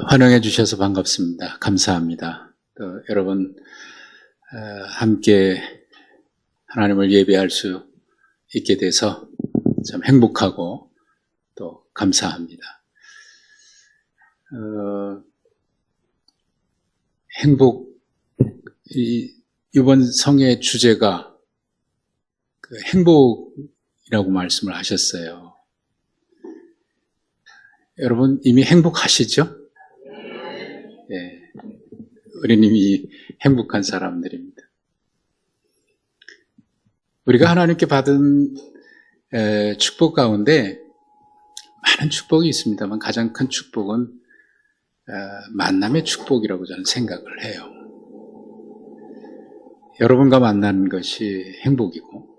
환영해 주셔서 반갑습니다. 감사합니다. 또 여러분 함께 하나님을 예배할 수 있게 돼서 참 행복하고 또 감사합니다. 이번 성의 주제가 행복이라고 말씀을 하셨어요. 여러분 이미 행복하시죠? 네. 우리는 이미 행복한 사람들입니다. 우리가 하나님께 받은 축복 가운데 많은 축복이 있습니다만 가장 큰 축복은 만남의 축복이라고 저는 생각을 해요. 여러분과 만나는 것이 행복이고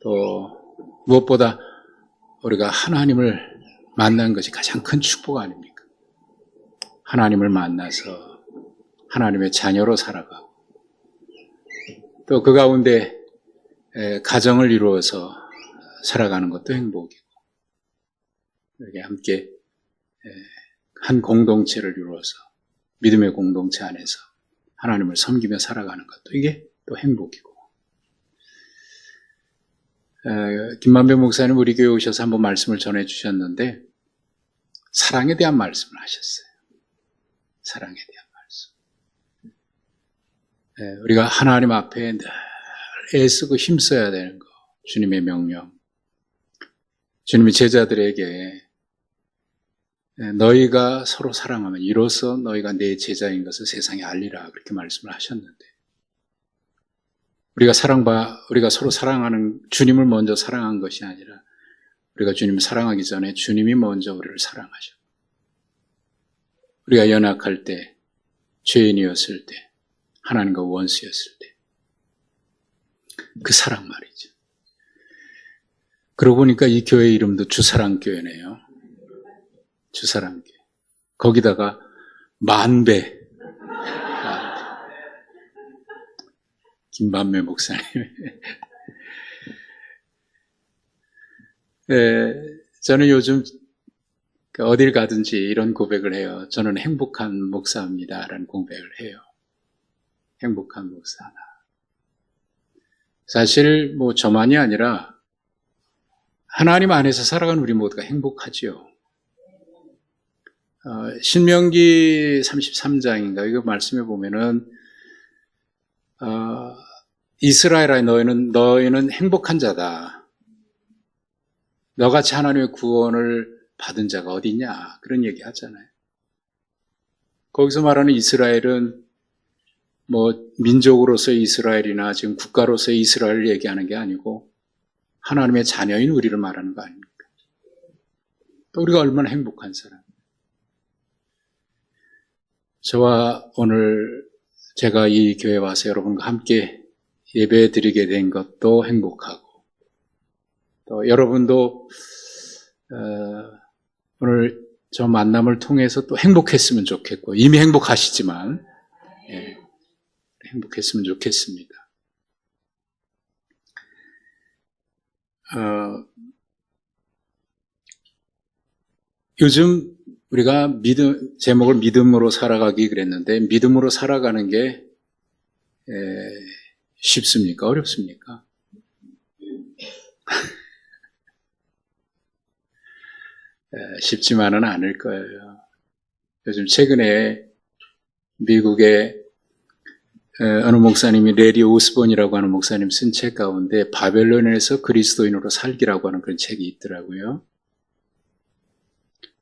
또 무엇보다 우리가 하나님을 만나는 것이 가장 큰 축복 아닙니까? 하나님을 만나서 하나님의 자녀로 살아가고 또 그 가운데 가정을 이루어서 살아가는 것도 행복이고 이렇게 함께 한 공동체를 이루어서 믿음의 공동체 안에서 하나님을 섬기며 살아가는 것도 이게 또 행복이고 김만배 목사님 우리 교회 오셔서 한번 말씀을 전해주셨는데 사랑에 대한 말씀을 하셨어요. 사랑에 대한 말씀. 우리가 하나님 앞에 늘 애쓰고 힘써야 되는 거. 주님의 명령. 주님의 제자들에게 너희가 서로 사랑하면 이로써 너희가 내 제자인 것을 세상에 알리라 그렇게 말씀을 하셨는데 우리가 서로 사랑하는 주님을 먼저 사랑한 것이 아니라 우리가 주님을 사랑하기 전에 주님이 먼저 우리를 사랑하셨고 우리가 연약할 때, 죄인이었을 때, 하나님과 원수였을 때 그 사랑 말이죠. 그러고 보니까 이 교회 이름도 주사랑교회네요. 주사랑교회. 거기다가 만배. 김만배 목사님. 저는 요즘 어딜 가든지 이런 고백을 해요. 저는 행복한 목사입니다라는 고백을 해요. 행복한 목사다. 사실 저만이 아니라 하나님 안에서 살아가는 우리 모두가 행복하지요. 신명기 33장인가 이거 말씀해 보면은 이스라엘아 너희는 행복한 자다. 너같이 하나님의 구원을 받은 자가 어디 있냐 그런 얘기 하잖아요. 거기서 말하는 이스라엘은 민족으로서의 이스라엘이나 지금 국가로서의 이스라엘을 얘기하는 게 아니고 하나님의 자녀인 우리를 말하는 거 아닙니까? 또 우리가 얼마나 행복한 사람. 저와 오늘 제가 이 교회에 와서 여러분과 함께 예배 드리게 된 것도 행복하고 또 여러분도 오늘 저 만남을 통해서 또 행복했으면 좋겠고 이미 행복하시지만 행복했으면 좋겠습니다. 요즘 우리가 제목을 믿음으로 살아가기 그랬는데 믿음으로 살아가는 게 쉽습니까? 어렵습니까? 쉽지만은 않을 거예요. 요즘 최근에 미국의 어느 목사님이 레리 오스본이라고 하는 목사님 쓴 책 가운데 바벨론에서 그리스도인으로 살기라고 하는 그런 책이 있더라고요.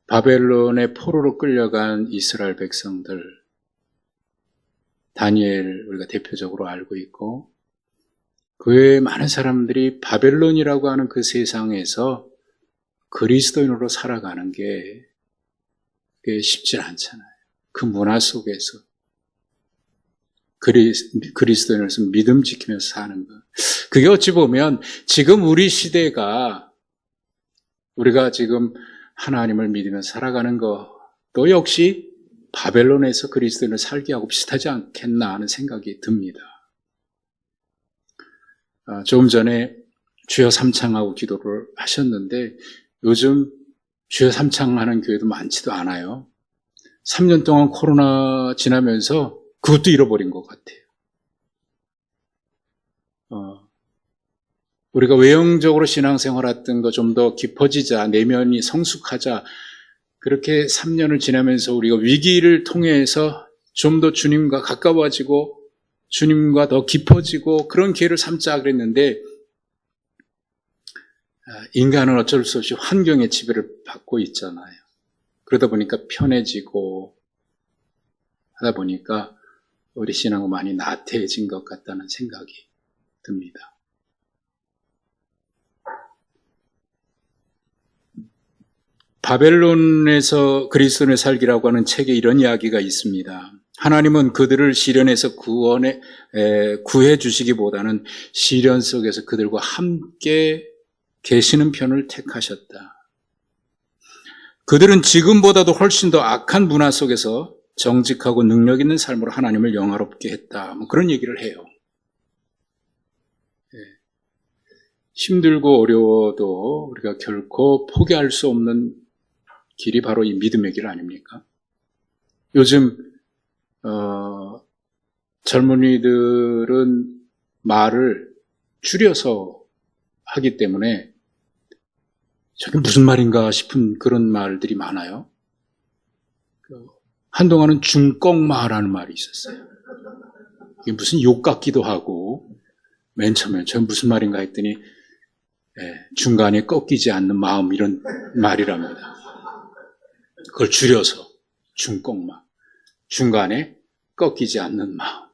바벨론의 포로로 끌려간 이스라엘 백성들, 다니엘 우리가 대표적으로 알고 있고 그 외에 많은 사람들이 바벨론이라고 하는 그 세상에서 그리스도인으로 살아가는 게 쉽지 않잖아요. 그 문화 속에서 그리스도인으로서 믿음 지키면서 사는 것. 그게 어찌 보면 지금 우리 시대가 우리가 지금 하나님을 믿으면서 살아가는 것도 역시 바벨론에서 그리스도인을 살게 하고 비슷하지 않겠나 하는 생각이 듭니다. 조금 전에 주여 삼창하고 기도를 하셨는데 요즘 주여 삼창하는 교회도 많지도 않아요. 3년 동안 코로나 지나면서 그것도 잃어버린 것 같아요. 우리가 외형적으로 신앙생활 했던 거 좀 더 깊어지자, 내면이 성숙하자, 그렇게 3년을 지나면서 우리가 위기를 통해서 좀 더 주님과 가까워지고 주님과 더 깊어지고 그런 기회를 삼자 그랬는데, 인간은 어쩔 수 없이 환경의 지배를 받고 있잖아요. 그러다 보니까 편해지고 하다 보니까 우리 신앙은 많이 나태해진 것 같다는 생각이 듭니다. 바벨론에서 그리스도인의 살기라고 하는 책에 이런 이야기가 있습니다. 하나님은 그들을 시련에서 구해 주시기보다는 시련 속에서 그들과 함께 계시는 편을 택하셨다. 그들은 지금보다도 훨씬 더 악한 문화 속에서 정직하고 능력 있는 삶으로 하나님을 영화롭게 했다. 그런 얘기를 해요. 힘들고 어려워도 우리가 결코 포기할 수 없는 길이 바로 이 믿음의 길 아닙니까? 요즘 젊은이들은 말을 줄여서 하기 때문에 저게 무슨 말인가 싶은 그런 말들이 많아요. 한동안은 중꺽마라는 말이 있었어요. 이게 무슨 욕 같기도 하고, 맨 처음에 저게 무슨 말인가 했더니 중간에 꺾이지 않는 마음, 이런 말이랍니다. 그걸 줄여서 중꺽마, 중간에 꺾이지 않는 마음.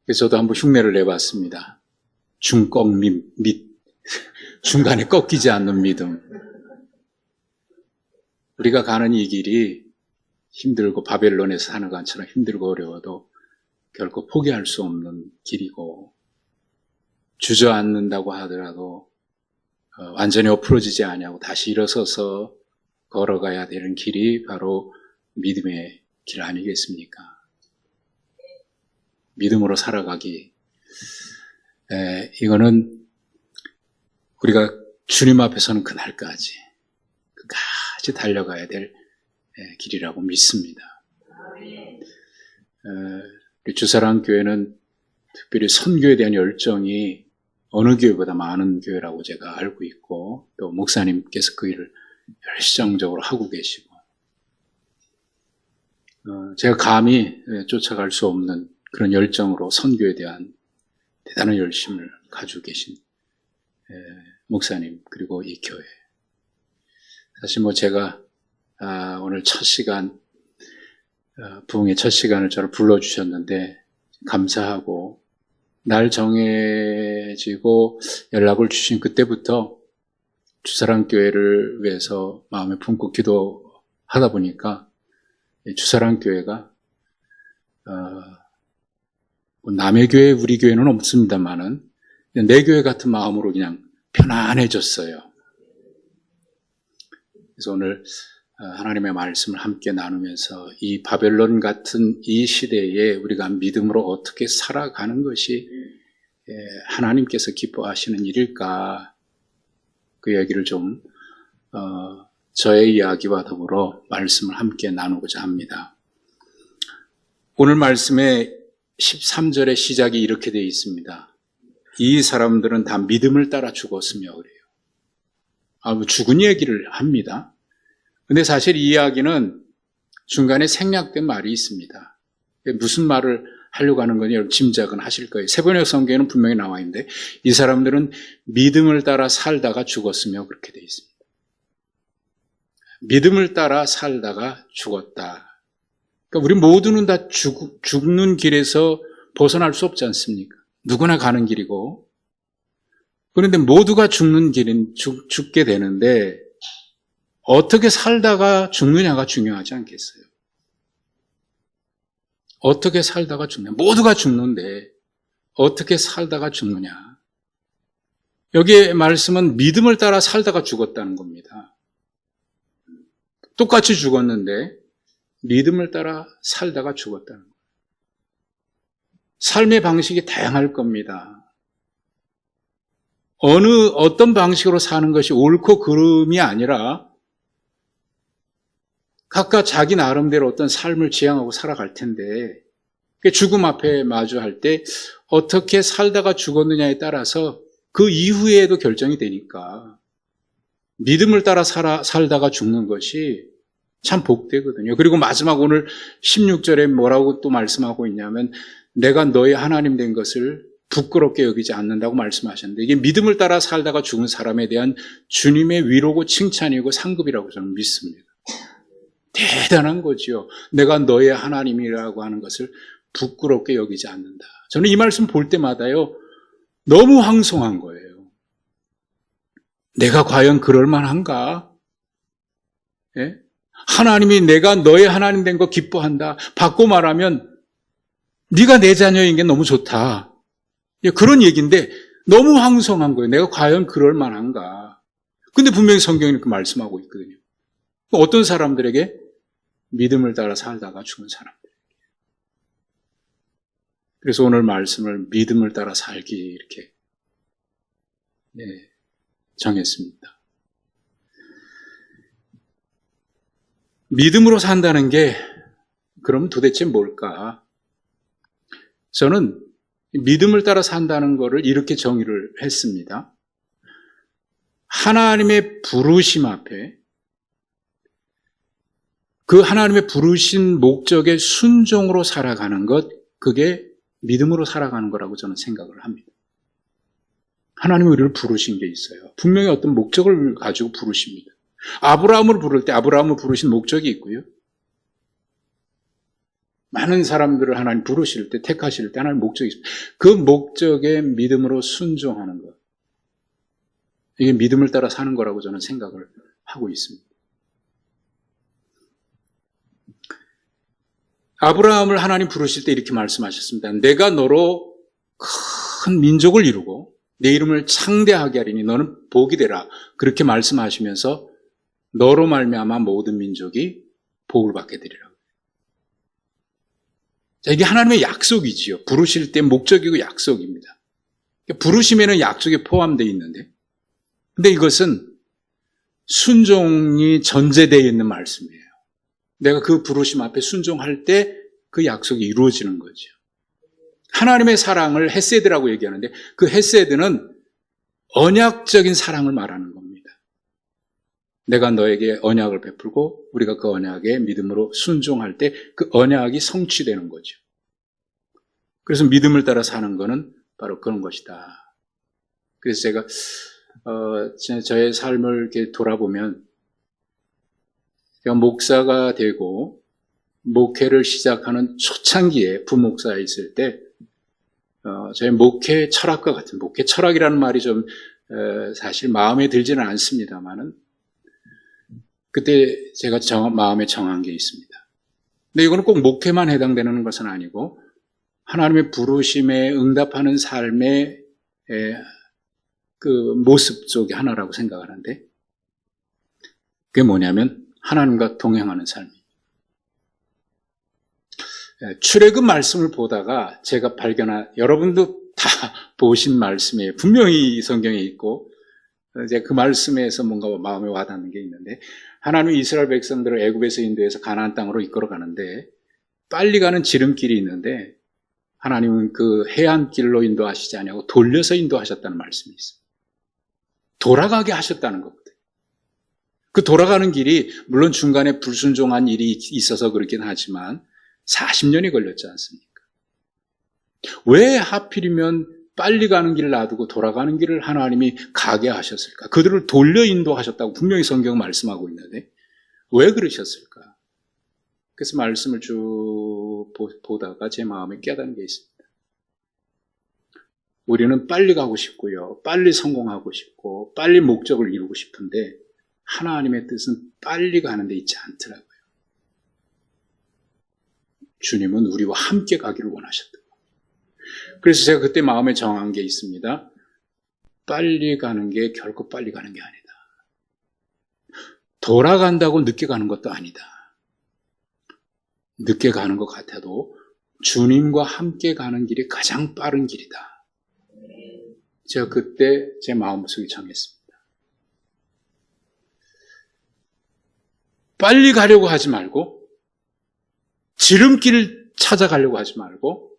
그래서 저도 한번 흉내를 내봤습니다. 중꺽밑, 중간에 꺾이지 않는 믿음. 우리가 가는 이 길이 힘들고 바벨론에서 사는 것처럼 힘들고 어려워도 결코 포기할 수 없는 길이고, 주저앉는다고 하더라도 완전히 엎어지지 아니하고 다시 일어서서 걸어가야 되는 길이 바로 믿음의 길 아니겠습니까? 믿음으로 살아가기. 이거는 우리가 주님 앞에서는 그날까지 끝까지 달려가야 될 길이라고 믿습니다. 우리 주사랑교회는 특별히 선교에 대한 열정이 어느 교회보다 많은 교회라고 제가 알고 있고, 또 목사님께서 그 일을 열정적으로 하고 계시고, 제가 감히 쫓아갈 수 없는 그런 열정으로 선교에 대한 대단한 열심을 가지고 계신 목사님, 그리고 이 교회. 사실 제가 오늘 첫 시간, 부흥의 첫 시간을 저를 불러주셨는데 감사하고, 날 정해지고 연락을 주신 그때부터 주사랑교회를 위해서 마음에 품고 기도하다 보니까 주사랑교회가 남의 교회, 우리 교회는 없습니다만은 내 교회 같은 마음으로 그냥 편안해졌어요. 그래서 오늘 하나님의 말씀을 함께 나누면서 이 바벨론 같은 이 시대에 우리가 믿음으로 어떻게 살아가는 것이 하나님께서 기뻐하시는 일일까, 그 이야기를 좀 저의 이야기와 더불어 말씀을 함께 나누고자 합니다. 오늘 말씀의 13절의 시작이 이렇게 되어 있습니다. 이 사람들은 다 믿음을 따라 죽었으며 그래요. 죽은 얘기를 합니다. 근데 사실 이 이야기는 중간에 생략된 말이 있습니다. 무슨 말을 하려고 하는 건지 여러분 짐작은 하실 거예요. 세번역 성경에는 분명히 나와 있는데, 이 사람들은 믿음을 따라 살다가 죽었으며 그렇게 되어 있습니다. 믿음을 따라 살다가 죽었다. 그러니까 우리 모두는 다 죽는 길에서 벗어날 수 없지 않습니까? 누구나 가는 길이고. 그런데 모두가 죽는 길은 죽게 되는데, 어떻게 살다가 죽느냐가 중요하지 않겠어요? 어떻게 살다가 죽느냐. 모두가 죽는데 어떻게 살다가 죽느냐. 여기에 말씀은 믿음을 따라 살다가 죽었다는 겁니다. 똑같이 죽었는데 믿음을 따라 살다가 죽었다는 거예요. 삶의 방식이 다양할 겁니다. 어떤 방식으로 사는 것이 옳고 그름이 아니라 각각 자기 나름대로 어떤 삶을 지향하고 살아갈 텐데 죽음 앞에 마주할 때 어떻게 살다가 죽었느냐에 따라서 그 이후에도 결정이 되니까 믿음을 따라 살다가 죽는 것이 참 복되거든요. 그리고 마지막 오늘 16절에 뭐라고 또 말씀하고 있냐면 내가 너의 하나님 된 것을 부끄럽게 여기지 않는다고 말씀하셨는데 이게 믿음을 따라 살다가 죽은 사람에 대한 주님의 위로고 칭찬이고 상급이라고 저는 믿습니다. 대단한 거지요. 내가 너의 하나님이라고 하는 것을 부끄럽게 여기지 않는다. 저는 이 말씀 볼 때마다요 너무 황송한 거예요. 내가 과연 그럴 만한가? 예? 하나님이 내가 너의 하나님 된 거 기뻐한다. 바꿔 말하면 네가 내 자녀인 게 너무 좋다. 그런 얘기인데 너무 황송한 거예요. 내가 과연 그럴 만한가? 근데 분명히 성경이 그렇게 말씀하고 있거든요. 어떤 사람들에게? 믿음을 따라 살다가 죽은 사람들. 그래서 오늘 말씀을 믿음을 따라 살기 이렇게 정했습니다. 믿음으로 산다는 게 그럼 도대체 뭘까? 저는 믿음을 따라 산다는 것을 이렇게 정의를 했습니다. 하나님의 부르심 앞에 그 하나님의 부르신 목적에 순종으로 살아가는 것, 그게 믿음으로 살아가는 거라고 저는 생각을 합니다. 하나님이 우리를 부르신 게 있어요. 분명히 어떤 목적을 가지고 부르십니다. 아브라함을 부를 때 아브라함을 부르신 목적이 있고요. 많은 사람들을 하나님 부르실 때, 택하실 때 하나님 목적이 있습니다. 그 목적에 믿음으로 순종하는 것. 이게 믿음을 따라 사는 거라고 저는 생각을 하고 있습니다. 아브라함을 하나님 부르실 때 이렇게 말씀하셨습니다. 내가 너로 큰 민족을 이루고 내 이름을 창대하게 하리니 너는 복이 되라. 그렇게 말씀하시면서 너로 말미암아 모든 민족이 복을 받게 되리라. 자, 이게 하나님의 약속이지요. 부르실 때 목적이고 약속입니다. 부르심에는 약속이 포함되어 있는데, 근데 이것은 순종이 전제되어 있는 말씀이에요. 내가 그 부르심 앞에 순종할 때 그 약속이 이루어지는 거죠. 하나님의 사랑을 헤세드라고 얘기하는데 그 헤세드는 언약적인 사랑을 말하는 겁니다. 내가 너에게 언약을 베풀고 우리가 그 언약에 믿음으로 순종할 때 그 언약이 성취되는 거죠. 그래서 믿음을 따라 사는 것은 바로 그런 것이다. 그래서 제가 저의 삶을 이렇게 돌아보면 제가 목사가 되고 목회를 시작하는 초창기에 부목사에 있을 때 저의 목회 철학과 같은 목회 철학이라는 말이 좀 사실 마음에 들지는 않습니다만은 그때 제가 마음에 정한 게 있습니다. 근데 이거는 꼭 목회만 해당되는 것은 아니고 하나님의 부르심에 응답하는 삶의 그 모습 속의 하나라고 생각하는데 그게 뭐냐면 하나님과 동행하는 삶입니다. 출애굽 말씀을 보다가 제가 발견한, 여러분도 다 보신 말씀이에요. 분명히 성경에 있고 이제 그 말씀에서 뭔가 마음에 와닿는 게 있는데 하나님이 이스라엘 백성들을 애굽에서 인도해서 가나안 땅으로 이끌어 가는데 빨리 가는 지름길이 있는데 하나님은 그 해안길로 인도하시지 아니하고 돌려서 인도하셨다는 말씀이 있어요. 돌아가게 하셨다는 거거든요. 그 돌아가는 길이 물론 중간에 불순종한 일이 있어서 그렇긴 하지만 40년이 걸렸지 않습니까? 왜 하필이면 빨리 가는 길을 놔두고 돌아가는 길을 하나님이 가게 하셨을까? 그들을 돌려 인도하셨다고 분명히 성경 말씀하고 있는데 왜 그러셨을까? 그래서 말씀을 쭉 보다가 제 마음에 깨닫는 게 있습니다. 우리는 빨리 가고 싶고요. 빨리 성공하고 싶고 빨리 목적을 이루고 싶은데 하나님의 뜻은 빨리 가는 데 있지 않더라고요. 주님은 우리와 함께 가기를 원하셨다. 그래서 제가 그때 마음에 정한 게 있습니다. 빨리 가는 게 결코 빨리 가는 게 아니다. 돌아간다고 늦게 가는 것도 아니다. 늦게 가는 것 같아도 주님과 함께 가는 길이 가장 빠른 길이다. 제가 그때 제 마음속에 정했습니다. 빨리 가려고 하지 말고, 지름길을 찾아가려고 하지 말고,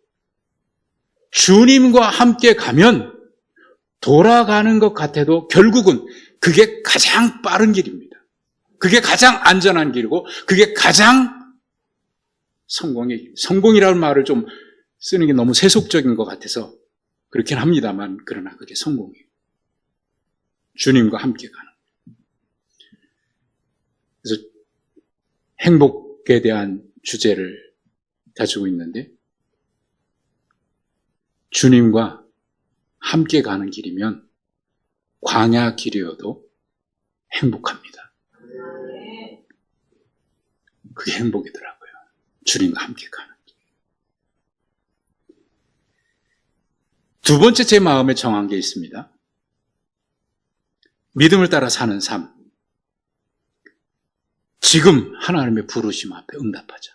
주님과 함께 가면 돌아가는 것 같아도 결국은 그게 가장 빠른 길입니다. 그게 가장 안전한 길이고, 그게 가장 성공의 길. 성공이라는 말을 좀 쓰는 게 너무 세속적인 것 같아서 그렇긴 합니다만, 그러나 그게 성공이에요. 주님과 함께 가는. 그래서 행복에 대한 주제를 가지고 있는데, 주님과 함께 가는 길이면 광야 길이어도 행복합니다. 그게 행복이더라고요. 주님과 함께 가는 길. 두 번째 제 마음에 정한 게 있습니다. 믿음을 따라 사는 삶. 지금 하나님의 부르심 앞에 응답하자.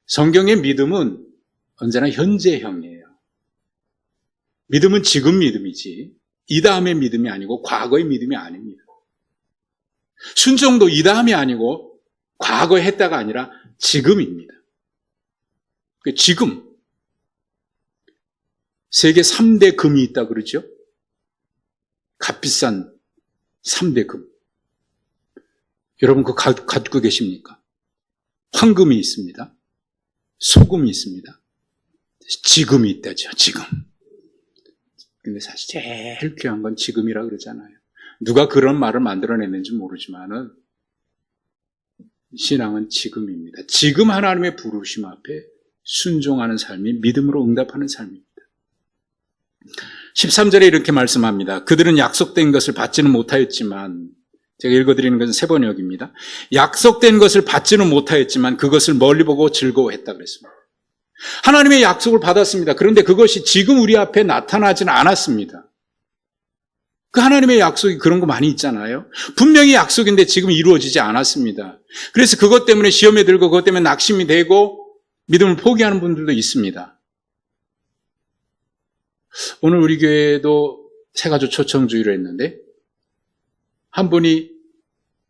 성경의 믿음은 언제나 현재형이에요. 믿음은 지금 믿음이지 이 다음의 믿음이 아니고 과거의 믿음이 아닙니다. 순종도 이 다음이 아니고 과거에 했다가 아니라 지금입니다. 지금. 세계 3대 금이 있다 그러죠? 값비싼 3대 금. 여러분 그거 갖고 계십니까? 황금이 있습니다. 소금이 있습니다. 지금이 있다죠. 지금. 근데 사실 제일 귀한 건 지금이라 그러잖아요. 누가 그런 말을 만들어냈는지 모르지만은 신앙은 지금입니다. 지금 하나님의 부르심 앞에 순종하는 삶이 믿음으로 응답하는 삶입니다. 13절에 이렇게 말씀합니다. 그들은 약속된 것을 받지는 못하였지만, 제가 읽어드리는 것은 세번역입니다. 약속된 것을 받지는 못하였지만 그것을 멀리 보고 즐거워했다 그랬습니다. 하나님의 약속을 받았습니다. 그런데 그것이 지금 우리 앞에 나타나지는 않았습니다. 그 하나님의 약속이 그런 거 많이 있잖아요. 분명히 약속인데 지금 이루어지지 않았습니다. 그래서 그것 때문에 시험에 들고 그것 때문에 낙심이 되고 믿음을 포기하는 분들도 있습니다. 오늘 우리 교회도 새가족 초청주의를 했는데 한 분이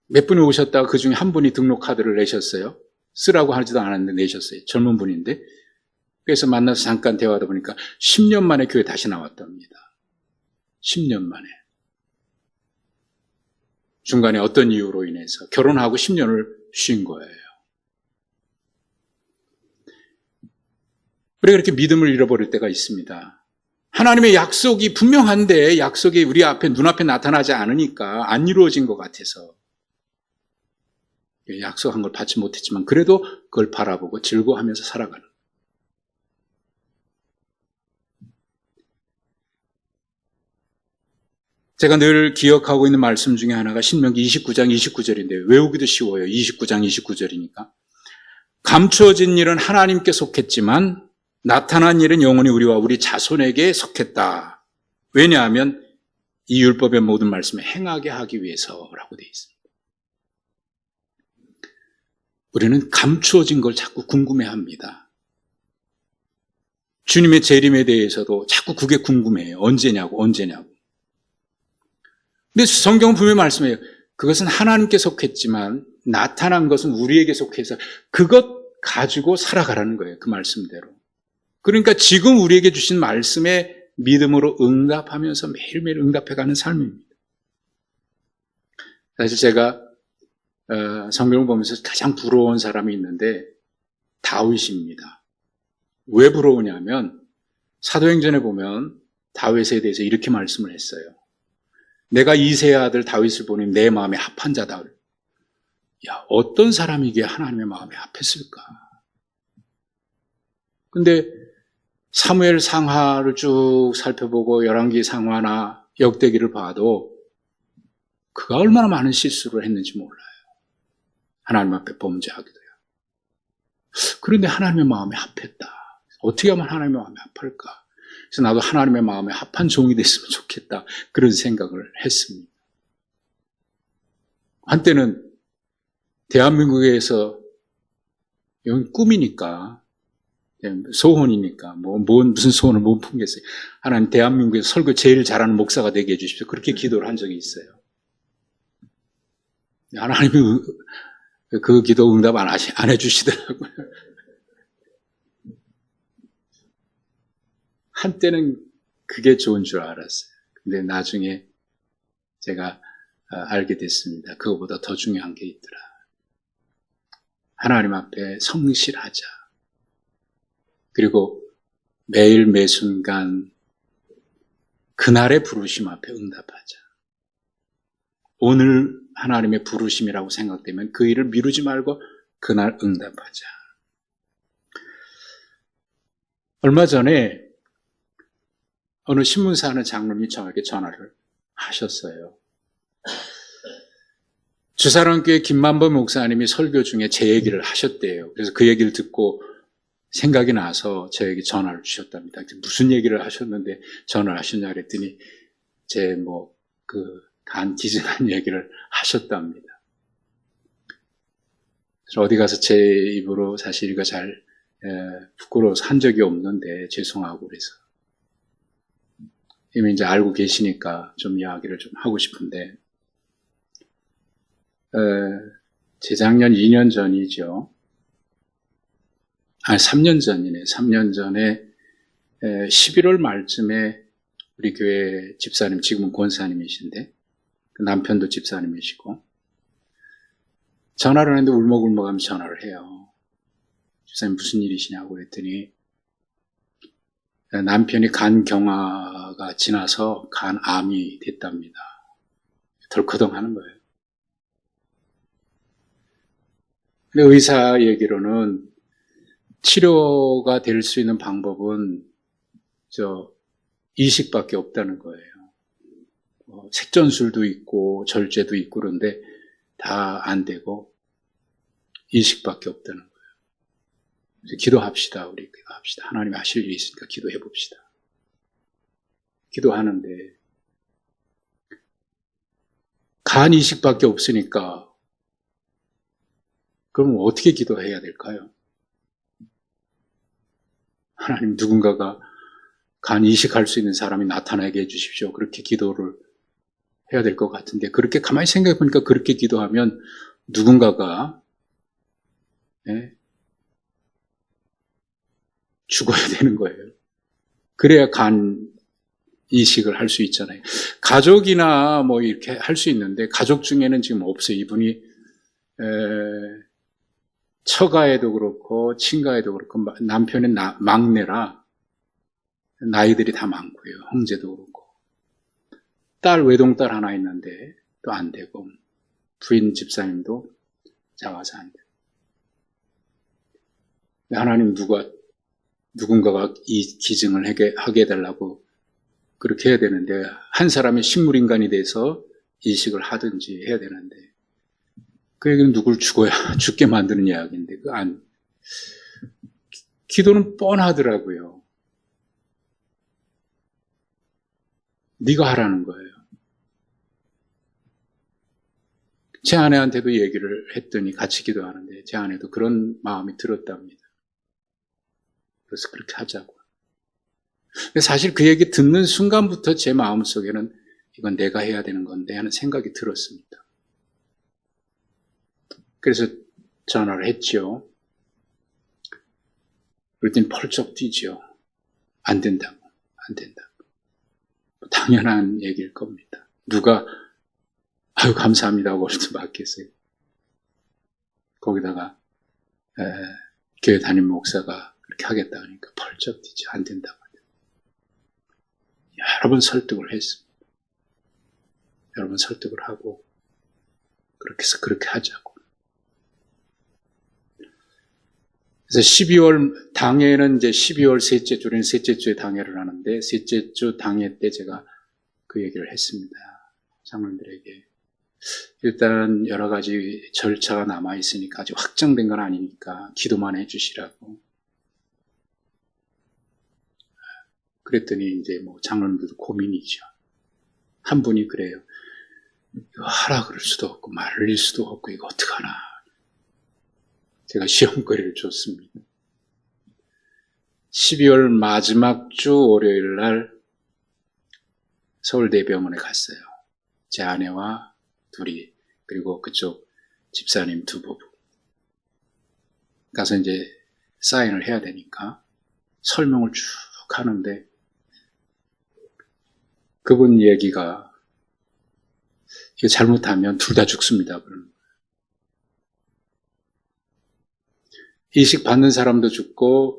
몇 분이 오셨다가 그 중에 한 분이 등록카드를 내셨어요. 쓰라고 하지도 않았는데 내셨어요. 젊은 분인데. 그래서 만나서 잠깐 대화하다 보니까 10년 만에 교회 다시 나왔답니다. 10년 만에. 중간에 어떤 이유로 인해서 결혼하고 10년을 쉰 거예요. 우리가 이렇게 믿음을 잃어버릴 때가 있습니다. 하나님의 약속이 분명한데 약속이 우리 앞에 눈앞에 나타나지 않으니까 안 이루어진 것 같아서 약속한 걸 받지 못했지만 그래도 그걸 바라보고 즐거워하면서 살아가는. 제가 늘 기억하고 있는 말씀 중에 하나가 신명기 29장 29절인데 외우기도 쉬워요. 29장 29절이니까. 감추어진 일은 하나님께 속했지만 나타난 일은 영원히 우리와 우리 자손에게 속했다. 왜냐하면 이 율법의 모든 말씀을 행하게 하기 위해서라고 되어 있습니다. 우리는 감추어진 걸 자꾸 궁금해합니다. 주님의 재림에 대해서도 자꾸 그게 궁금해요. 언제냐고. 근데 성경은 분명히 말씀해요. 그것은 하나님께 속했지만 나타난 것은 우리에게 속해서 그것 가지고 살아가라는 거예요. 그 말씀대로. 그러니까 지금 우리에게 주신 말씀에 믿음으로 응답하면서 매일매일 응답해가는 삶입니다. 사실 제가 성경을 보면서 가장 부러운 사람이 있는데 다윗입니다. 왜 부러우냐면 사도행전에 보면 다윗에 대해서 이렇게 말씀을 했어요. 내가 이새의 아들 다윗을 보니 내 마음에 합한 자다. 야, 어떤 사람이기에 하나님의 마음에 합했을까? 근데 사무엘 상하를 쭉 살펴보고 열왕기 상하나 역대기를 봐도 그가 얼마나 많은 실수를 했는지 몰라요. 하나님 앞에 범죄하기도요. 그런데 하나님의 마음에 합했다. 어떻게 하면 하나님의 마음에 합할까? 그래서 나도 하나님의 마음에 합한 종이 됐으면 좋겠다. 그런 생각을 했습니다. 한때는 대한민국에서 이건 꿈이니까 소원이니까 무슨 소원을 못 품겠어요. 하나님 대한민국에서 설교 제일 잘하는 목사가 되게 해주십시오. 그렇게 기도를 한 적이 있어요. 하나님이 그 기도 응답 안 해주시더라고요. 한때는 그게 좋은 줄 알았어요. 근데 나중에 제가 알게 됐습니다. 그거보다 더 중요한 게 있더라. 하나님 앞에 성실하자. 그리고 매일 매순간 그날의 부르심 앞에 응답하자. 오늘 하나님의 부르심이라고 생각되면 그 일을 미루지 말고 그날 응답하자. 얼마 전에 어느 신문사 하는 장로님이 저에게 전화를 하셨어요. 주사랑교회 김만범 목사님이 설교 중에 제 얘기를 하셨대요. 그래서 그 얘기를 듣고 생각이 나서 저에게 전화를 주셨답니다. 무슨 얘기를 하셨는데 전화를 하셨냐 그랬더니 제 간 기증한 얘기를 하셨답니다. 그래서 어디 가서 제 입으로 사실 이거 잘 부끄러워서 한 적이 없는데 죄송하고 그래서 이미 이제 알고 계시니까 좀 이야기를 좀 하고 싶은데 재작년 2년 전이죠. 3년 전이네. 3년 전에 11월 말쯤에 우리 교회 집사님, 지금은 권사님이신데 남편도 집사님이시고 전화를 하는데 울먹울먹하면서 전화를 해요. 집사님 무슨 일이시냐고 그랬더니 남편이 간 경화가 지나서 간암이 됐답니다. 덜커덩 하는 거예요. 근데 의사 얘기로는 치료가 될 수 있는 방법은 이식밖에 없다는 거예요. 색전술도 있고 절제도 있고 그런데 다 안 되고 이식밖에 없다는 거예요. 그래서 기도합시다. 우리 기도합시다. 하나님이 하실 일이 있으니까 기도해 봅시다. 기도하는데 간 이식밖에 없으니까 그럼 어떻게 기도해야 될까요? 하나님 누군가가 간 이식할 수 있는 사람이 나타나게 해주십시오. 그렇게 기도를 해야 될 것 같은데 그렇게 가만히 생각해 보니까 그렇게 기도하면 누군가가 죽어야 되는 거예요. 그래야 간 이식을 할 수 있잖아요. 가족이나 이렇게 할 수 있는데 가족 중에는 지금 없어요. 이분이 처가에도 그렇고 친가에도 그렇고 남편은 막내라 나이들이 다 많고요. 형제도 그렇고 딸 외동딸 하나 있는데 또 안 되고 부인 집사님도 작아서 안 되고 하나님 누군가가 이 기증을 하게 해달라고 그렇게 해야 되는데 한 사람이 식물인간이 돼서 이식을 하든지 해야 되는데 그 얘기는 누굴 죽게 만드는 이야기인데 기도는 뻔하더라고요. 네가 하라는 거예요. 제 아내한테도 얘기를 했더니 같이 기도하는데 제 아내도 그런 마음이 들었답니다. 그래서 그렇게 하자고. 근데 사실 그 얘기 듣는 순간부터 제 마음속에는 이건 내가 해야 되는 건데 하는 생각이 들었습니다. 그래서 전화를 했죠. 그랬더니 펄쩍 뛰죠. 안 된다고. 당연한 얘기일 겁니다. 누가 아유 감사합니다 하고 얼른 맞겠어요. 거기다가 교회 담임 목사가 그렇게 하겠다 하니까 펄쩍 뛰죠. 안 된다고. 여러 번 설득을 했습니다. 여러 번 설득을 하고 그렇게 해서 그렇게 하자고. 그래서 12월 당회는 이제 12월 셋째 주는 셋째 주에 당회를 하는데 셋째 주 당회 때 제가 그 얘기를 했습니다. 장로님들에게 일단 여러 가지 절차가 남아 있으니까 아직 확정된 건 아니니까 기도만 해주시라고. 그랬더니 이제 장로님들도 고민이죠. 한 분이 그래요. 이거 하라 그럴 수도 없고 말릴 수도 없고 이거 어떡하나. 제가 시험거리를 줬습니다. 12월 마지막 주 월요일 날 서울대병원에 갔어요. 제 아내와 둘이, 그리고 그쪽 집사님 두 부부. 가서 이제 사인을 해야 되니까 설명을 쭉 하는데 그분 얘기가 이거 잘못하면 둘 다 죽습니다. 그러는 거예요. 이식 받는 사람도 죽고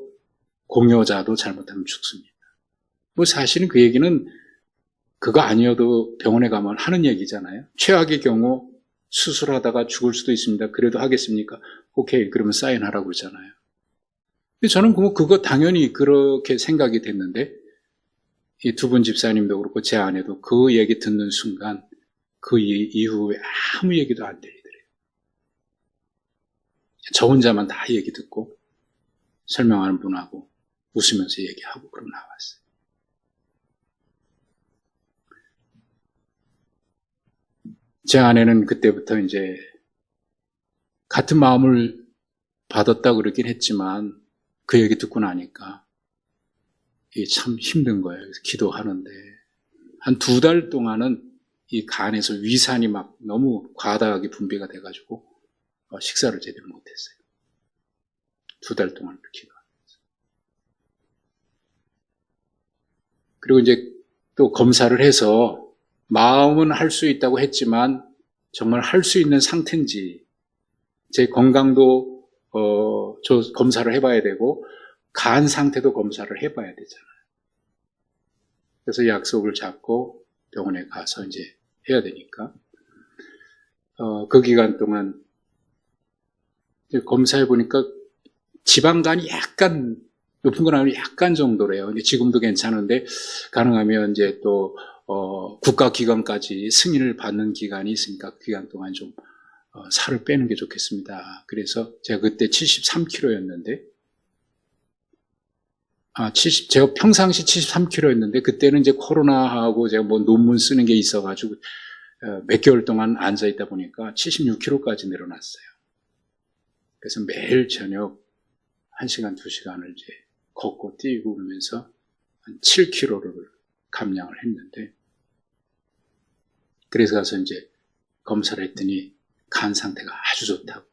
공여자도 잘못하면 죽습니다. 뭐 사실은 그 얘기는 그거 아니어도 병원에 가면 하는 얘기잖아요. 최악의 경우 수술하다가 죽을 수도 있습니다. 그래도 하겠습니까? 오케이, 그러면 사인하라고 그러잖아요. 근데 저는 그거 당연히 그렇게 생각이 됐는데 이 두 분 집사님도 그렇고 제 아내도 그 얘기 듣는 순간 그 이후에 아무 얘기도 안 들리더래요. 저 혼자만 다 얘기 듣고 설명하는 분하고 웃으면서 얘기하고 그러고 나왔어요. 제 아내는 그때부터 이제 같은 마음을 받았다 그러긴 했지만 그 얘기 듣고 나니까 이게 참 힘든 거예요. 그래서 기도하는데 한 2달 동안은 이 간에서 위산이 막 너무 과다하게 분비가 돼가지고 식사를 제대로 못했어요. 2달 동안 기도하면서. 그리고 이제 또 검사를 해서 마음은 할 수 있다고 했지만 정말 할 수 있는 상태인지 제 건강도 저 검사를 해봐야 되고 간 상태도 검사를 해봐야 되잖아요. 그래서 약속을 잡고 병원에 가서 이제 해야 되니까 그 기간 동안 검사해 보니까 지방간이 약간 높은 건 아니고 약간 정도래요. 근데 지금도 괜찮은데 가능하면 이제 또 국가기관까지 승인을 받는 기간이 있으니까 그 기간 동안 좀 살을 빼는 게 좋겠습니다. 그래서 제가 그때 73kg였는데 제가 평상시 73kg였는데 그때는 이제 코로나하고 제가 뭐 논문 쓰는 게 있어가지고 몇 개월 동안 앉아 있다 보니까 76kg까지 늘어났어요. 그래서 매일 저녁 1시간, 2시간을 이제 걷고 뛰고 그러면서 한 7kg를 감량을 했는데 그래서 가서 이제 검사를 했더니 간 상태가 아주 좋다고.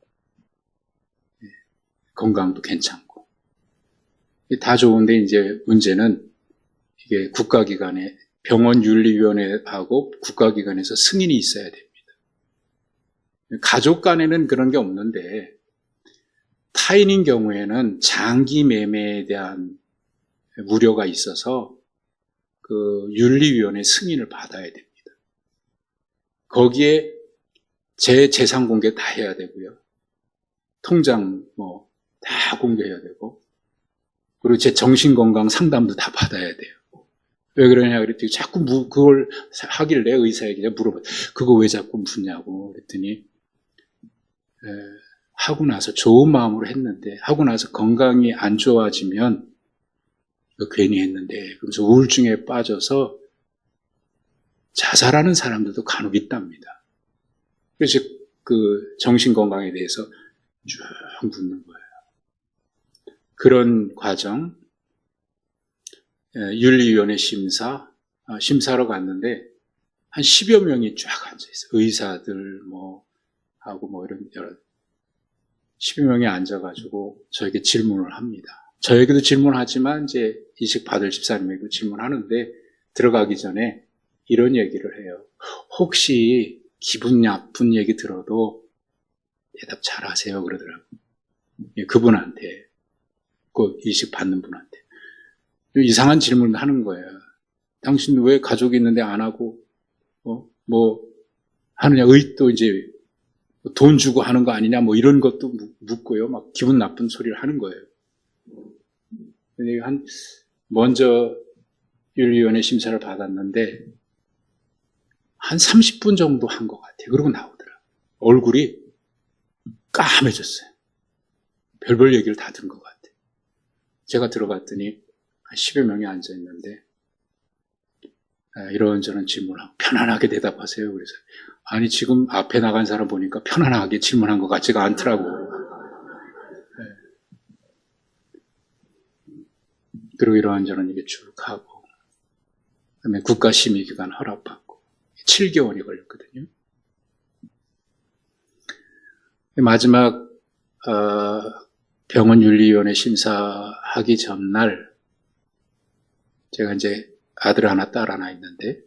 건강도 괜찮고. 다 좋은데 이제 문제는 이게 국가기관에 병원윤리위원회하고 국가기관에서 승인이 있어야 됩니다. 가족 간에는 그런 게 없는데 타인인 경우에는 장기 매매에 대한 우려가 있어서 그 윤리위원회 승인을 받아야 됩니다. 거기에 제 재산 공개 다 해야 되고요. 통장 다 공개해야 되고 그리고 제 정신건강 상담도 다 받아야 돼요. 왜 그러냐 그랬더니 자꾸 그걸 하길래 의사에게 물어봐요. 그거 왜 자꾸 묻냐고 그랬더니 하고 나서 좋은 마음으로 했는데 하고 나서 건강이 안 좋아지면 이거 괜히 했는데 그러면서 우울증에 빠져서 자살하는 사람들도 간혹 있답니다. 그래서 그 정신건강에 대해서 쭉 묻는 거예요. 그런 과정, 윤리위원회 심사로 갔는데 한 10여 명이 쫙 앉아있어요. 의사들 하고 이런 여러 10여 명이 앉아가지고 저에게 질문을 합니다. 저에게도 질문하지만 이제 이식 받을 집사님에게도 질문하는데 들어가기 전에 이런 얘기를 해요. 혹시 기분 나쁜 얘기 들어도 대답 잘 하세요 그러더라고요. 그분한테, 그 이식 받는 분한테. 이상한 질문을 하는 거예요. 당신 왜 가족이 있는데 안 하고 하느냐, 또 이제 돈 주고 하는 거 아니냐, 이런 것도 묻고요. 막 기분 나쁜 소리를 하는 거예요. 근데 먼저 윤리위원회 심사를 받았는데 한 30분 정도 한 것 같아요. 그러고 나오더라고요. 얼굴이 까매졌어요. 별별 얘기를 다 들은 것 같아요. 제가 들어갔더니 한 10여 명이 앉아있는데 이런저런 질문하고 편안하게 대답하세요. 그래서 아니 지금 앞에 나간 사람 보니까 편안하게 질문한 것 같지가 않더라고요. 그리고 이러한저런 일이 쭉 하고, 그다음에 국가심의기관 허락받고 7개월이 걸렸거든요. 마지막 병원윤리위원회 심사하기 전날 제가 이제 아들 하나, 딸 하나 있는데,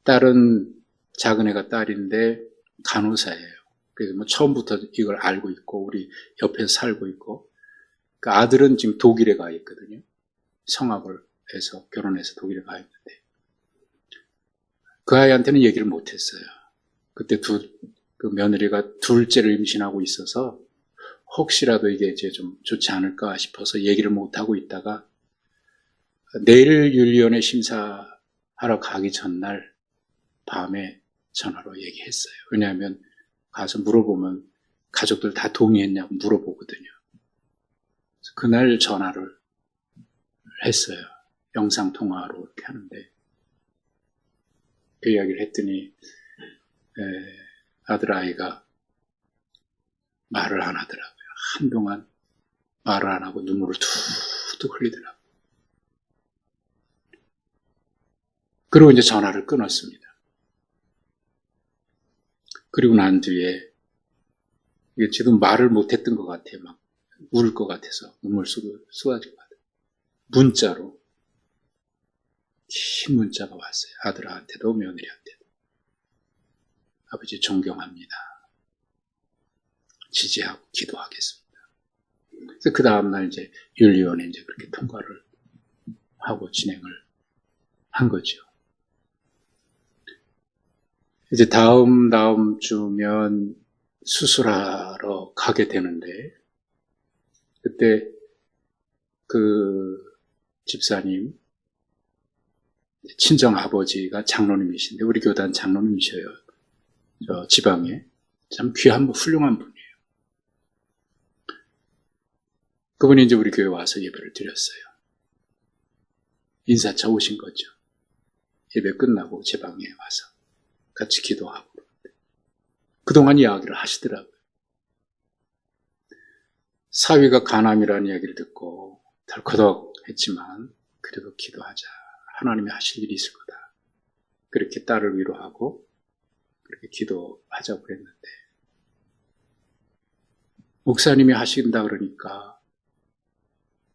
딸은 작은 애가 딸인데 간호사예요. 그래서 뭐 처음부터 이걸 알고 있고 우리 옆에서 살고 있고, 그 아들은 지금 독일에 가 있거든요. 성악을 해서 결혼해서 독일에 가 있는데 그 아이한테는 얘기를 못했어요. 그때 그 며느리가 둘째를 임신하고 있어서 혹시라도 이게 이제 좀 좋지 않을까 싶어서 얘기를 못하고 있다가 내일 윤리위원회 심사하러 가기 전날 밤에 전화로 얘기했어요. 왜냐하면 가서 물어보면 가족들 다 동의했냐고 물어보거든요. 그날 전화를 했어요. 영상통화로 이렇게 하는데 그 이야기를 했더니 아들아이가 말을 안 하더라고요. 한동안 말을 안 하고 눈물을 툭툭 흘리더라고요. 그리고 이제 전화를 끊었습니다. 그리고 난 뒤에 이게 지금 말을 못했던 것 같아요. 막 울 것 같아서 눈물 쏟아질 것 같아요. 문자로 긴 문자가 왔어요. 아들한테도 며느리한테도. 아버지 존경합니다. 지지하고 기도하겠습니다. 그래서 그 다음날 이제 윤리위원회 이제 그렇게 통과를 하고 진행을 한 거죠. 이제 다음 주면 수술하러 가게 되는데, 그때 그 집사님, 친정 아버지가 장로님이신데, 우리 교단 장로님이셔요. 저 지방에. 참 귀한, 훌륭한 분이에요. 그분이 이제 우리 교회 와서 예배를 드렸어요. 인사차 오신 거죠. 예배 끝나고 제 방에 와서 같이 기도하고. 그동안 이야기를 하시더라고요. 사위가 간암이라는 이야기를 듣고 덜커덕 했지만 그래도 기도하자. 하나님이 하실 일이 있을 거다. 그렇게 딸을 위로하고 그렇게 기도하자고 그랬는데, 목사님이 하신다 그러니까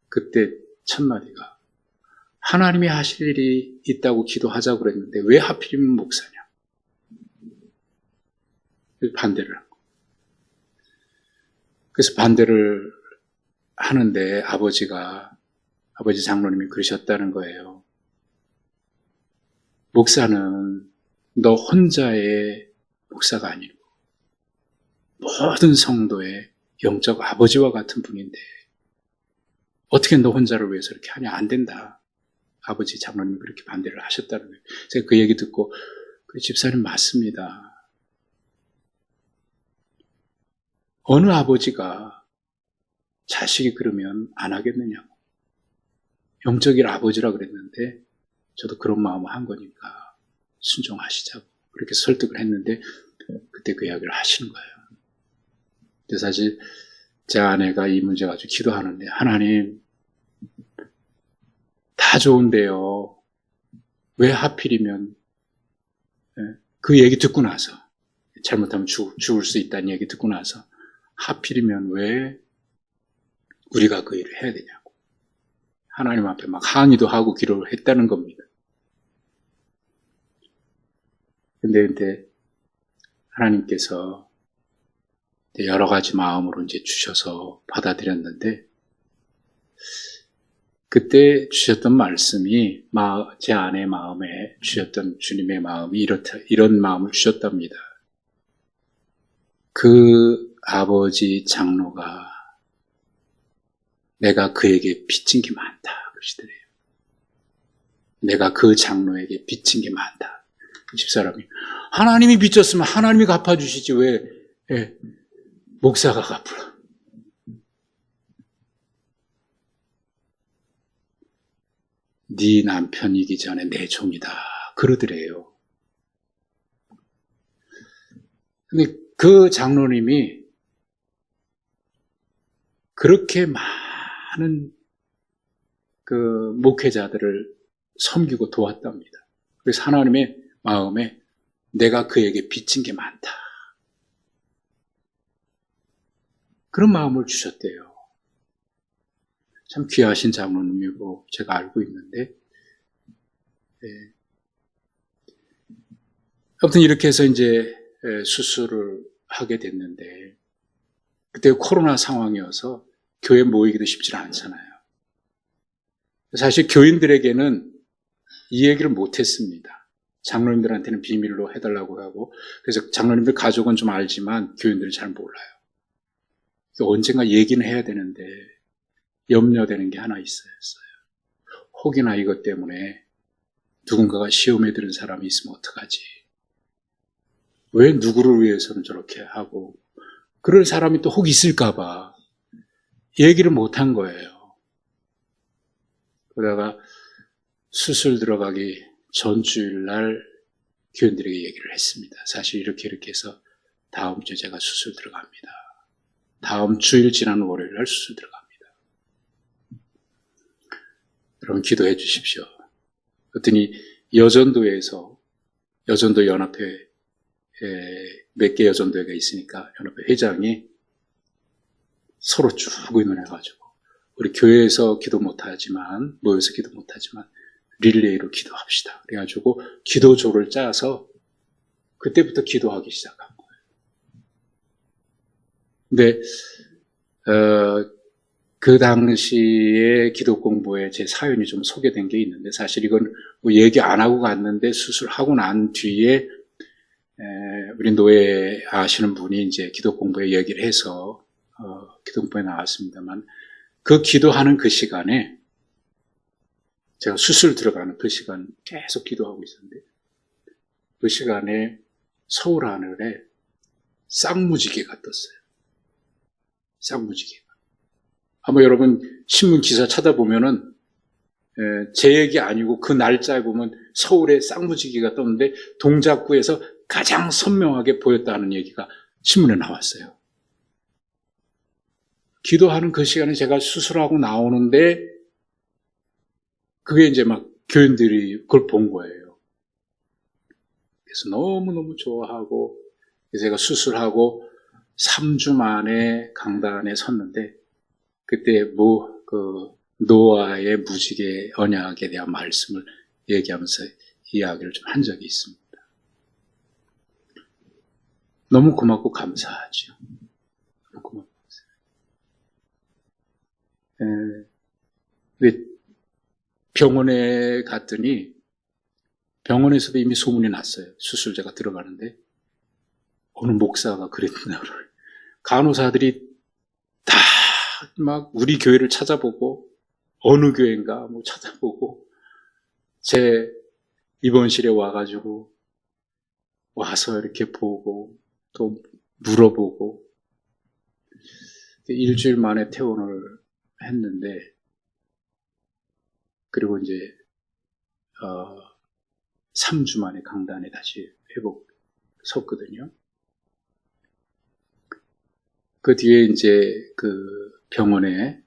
그때 첫마디가 하나님이 하실 일이 있다고 기도하자고 그랬는데 왜 하필이면 목사냐. 반대를 한 거예요. 그래서 반대를 하는데 아버지 장로님이 그러셨다는 거예요. 목사는 너 혼자의 목사가 아니고 모든 성도의 영적 아버지와 같은 분인데 어떻게 너 혼자를 위해서 이렇게 하냐. 안 된다. 아버지 장로님이 그렇게 반대를 하셨다는 거예요. 제가 그 얘기 듣고 그 집사님 맞습니다. 어느 아버지가 자식이 그러면 안 하겠느냐고. 영적인 아버지라 그랬는데 저도 그런 마음을 한 거니까 순종하시자고 그렇게 설득을 했는데 그때 그 이야기를 하시는 거예요. 근데 사실 제 아내가 이 문제 가지고 기도하는데, 하나님 다 좋은데요. 왜 하필이면, 그 얘기 듣고 나서, 잘못하면 죽을 수 있다는 얘기 듣고 나서 하필이면 왜 우리가 그 일을 해야 되냐고 하나님 앞에 막 항의도 하고 기도를 했다는 겁니다. 근데 하나님께서 여러 가지 마음으로 이제 주셔서 받아들였는데, 그때 주셨던 말씀이 제 아내 마음에 주셨던 주님의 마음이 이런 마음을 주셨답니다. 그 아버지 장로가 내가 그에게 빚진 게 많다 그러시더래요. 내가 그 장로에게 빚진 게 많다. 집사람이 하나님이 빚졌으면 하나님이 갚아주시지 왜 목사가 갚으라. 네 남편이기 전에 내 종이다 그러더래요. 근데 그 장로님이 그렇게 많은 그 목회자들을 섬기고 도왔답니다. 그래서 하나님의 마음에 내가 그에게 빚진 게 많다. 그런 마음을 주셨대요. 참 귀하신 장로님이고 제가 알고 있는데, 아무튼 이렇게 해서 이제 수술을 하게 됐는데, 그때 코로나 상황이어서 교회 모이기도 쉽지 않잖아요. 사실 교인들에게는 이 얘기를 못했습니다. 장로님들한테는 비밀로 해달라고 하고, 그래서 장로님들 가족은 좀 알지만 교인들은 잘 몰라요. 언젠가 얘기는 해야 되는데 염려되는 게 하나 있어요. 혹이나 이것 때문에 누군가가 시험에 드는 사람이 있으면 어떡하지? 왜 누구를 위해서는 저렇게 하고, 그런 사람이 또 혹 있을까 봐 얘기를 못한 거예요. 그러다가 수술 들어가기 전주일날 교인들에게 얘기를 했습니다. 사실 이렇게 해서 다음 주에 제가 수술 들어갑니다. 다음 주일 지난 월요일날 수술 들어갑니다. 여러분 기도해 주십시오. 그랬더니 여전도에서, 여전도 연합회 몇 개 여전도회가 있으니까 연합회 회장이 서로 쭉 의논해가지고, 우리 교회에서 기도 못하지만, 모여서 기도 못하지만 릴레이로 기도합시다. 그래가지고 기도조를 짜서 그때부터 기도하기 시작한 거예요. 근데 그 당시에 기도 공부에 제 사연이 좀 소개된 게 있는데, 사실 이건 뭐 얘기 안 하고 갔는데 수술하고 난 뒤에 우리 노예 아시는 분이 이제 기도 공부에 얘기를 해서 기도 공부에 나왔습니다만, 그 기도하는 그 시간에 제가 수술 들어가는 그 시간 계속 기도하고 있었는데, 그 시간에 서울 하늘에 쌍무지개가 떴어요. 쌍무지개가. 아마 여러분 신문 기사 찾아보면은 제 얘기 아니고 그 날짜에 보면 서울에 쌍무지개가 떴는데 동작구에서 가장 선명하게 보였다는 얘기가 신문에 나왔어요. 기도하는 그 시간에 제가 수술하고 나오는데, 그게 이제 막 교인들이 그걸 본 거예요. 그래서 너무너무 좋아하고, 그래서 제가 수술하고 3주 만에 강단에 섰는데, 그때 노아의 무지개 언약에 대한 말씀을 얘기하면서 이야기를 좀 한 적이 있습니다. 너무 고맙고 감사하죠. 너무 고맙고 감사해요. 병원에 갔더니 병원에서도 이미 소문이 났어요. 수술자가 들어가는데 어느 목사가 그랬나. 간호사들이 다 막 우리 교회를 찾아보고 어느 교회인가 뭐 찾아보고 제 입원실에 와가지고 와서 이렇게 보고 또 물어보고, 일주일 만에 퇴원을 했는데, 그리고 이제 3주 만에 강단에 다시 섰거든요. 그 뒤에 이제 그 병원에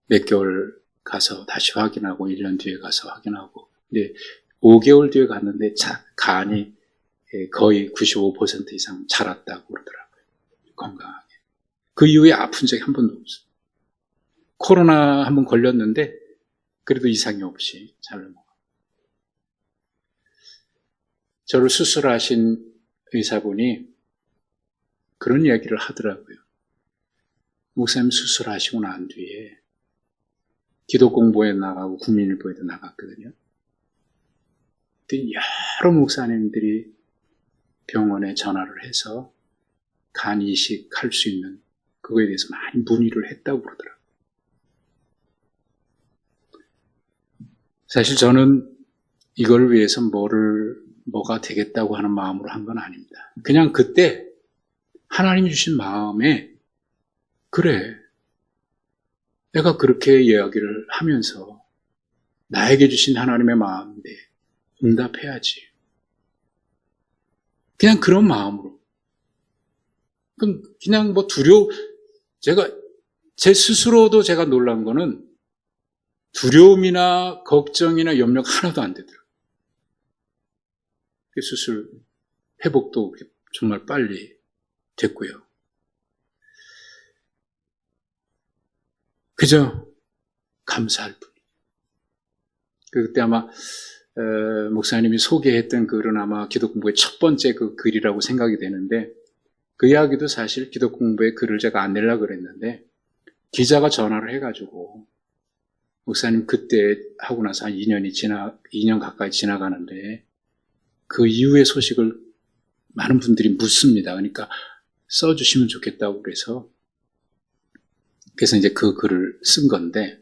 몇 개월 가서 다시 확인하고 1년 뒤에 가서 확인하고, 근데 5개월 뒤에 갔는데 간이 거의 95% 이상 자랐다고 그러더라고요. 건강하게. 그 이후에 아픈 적이 한 번도 없어요. 코로나 한 번 걸렸는데 그래도 이상이 없이 잘 넘어가고. 저를 수술하신 의사분이 그런 이야기를 하더라고요. 목사님 수술하시고 난 뒤에 기도 공부에 나가고 국민일보에도 나갔거든요. 그때 여러 목사님들이 병원에 전화를 해서 간 이식할 수 있는 그거에 대해서 많이 문의를 했다고 그러더라고요. 사실 저는 이걸 위해서 뭐가 되겠다고 하는 마음으로 한 건 아닙니다. 그냥 그때 하나님이 주신 마음에, 그래, 내가 그렇게 이야기를 하면서 나에게 주신 하나님의 마음인데 응답해야지. 그냥 그런 마음으로. 그냥 제 스스로도 제가 놀란 거는 두려움이나 걱정이나 염려가 하나도 안 되더라고요. 수술 회복도 정말 빨리 됐고요. 그저 감사할 뿐. 그때 아마 목사님이 소개했던 글은 아마 기도 공부의 첫 번째 그 글이라고 생각이 되는데, 그 이야기도 사실 기도 공부의 글을 제가 안 내려고 그랬는데 기자가 전화를 해가지고, 목사님 그때 하고 나서 한 2년 가까이 지나가는데 그 이후의 소식을 많은 분들이 묻습니다. 그러니까 써주시면 좋겠다고 그래서 이제 그 글을 쓴 건데,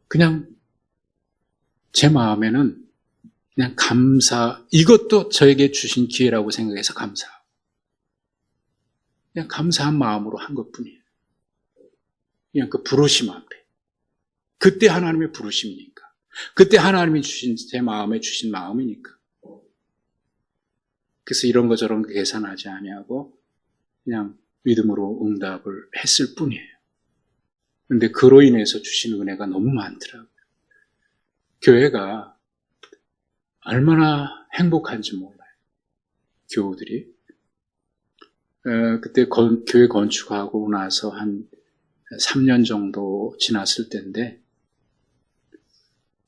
그냥 제 마음에는 그냥 이것도 저에게 주신 기회라고 생각해서 감사하고, 그냥 감사한 마음으로 한 것뿐이에요. 그냥 그 부르심 앞에. 그때 하나님의 부르심이니까. 그때 하나님이 제 마음에 주신 마음이니까. 그래서 이런 거 저런 거 계산하지 아니하고 그냥 믿음으로 응답을 했을 뿐이에요. 그런데 그로 인해서 주신 은혜가 너무 많더라고요. 교회가 얼마나 행복한지 몰라요. 교우들이. 그때 교회 건축하고 나서 한 3년 정도 지났을 때인데,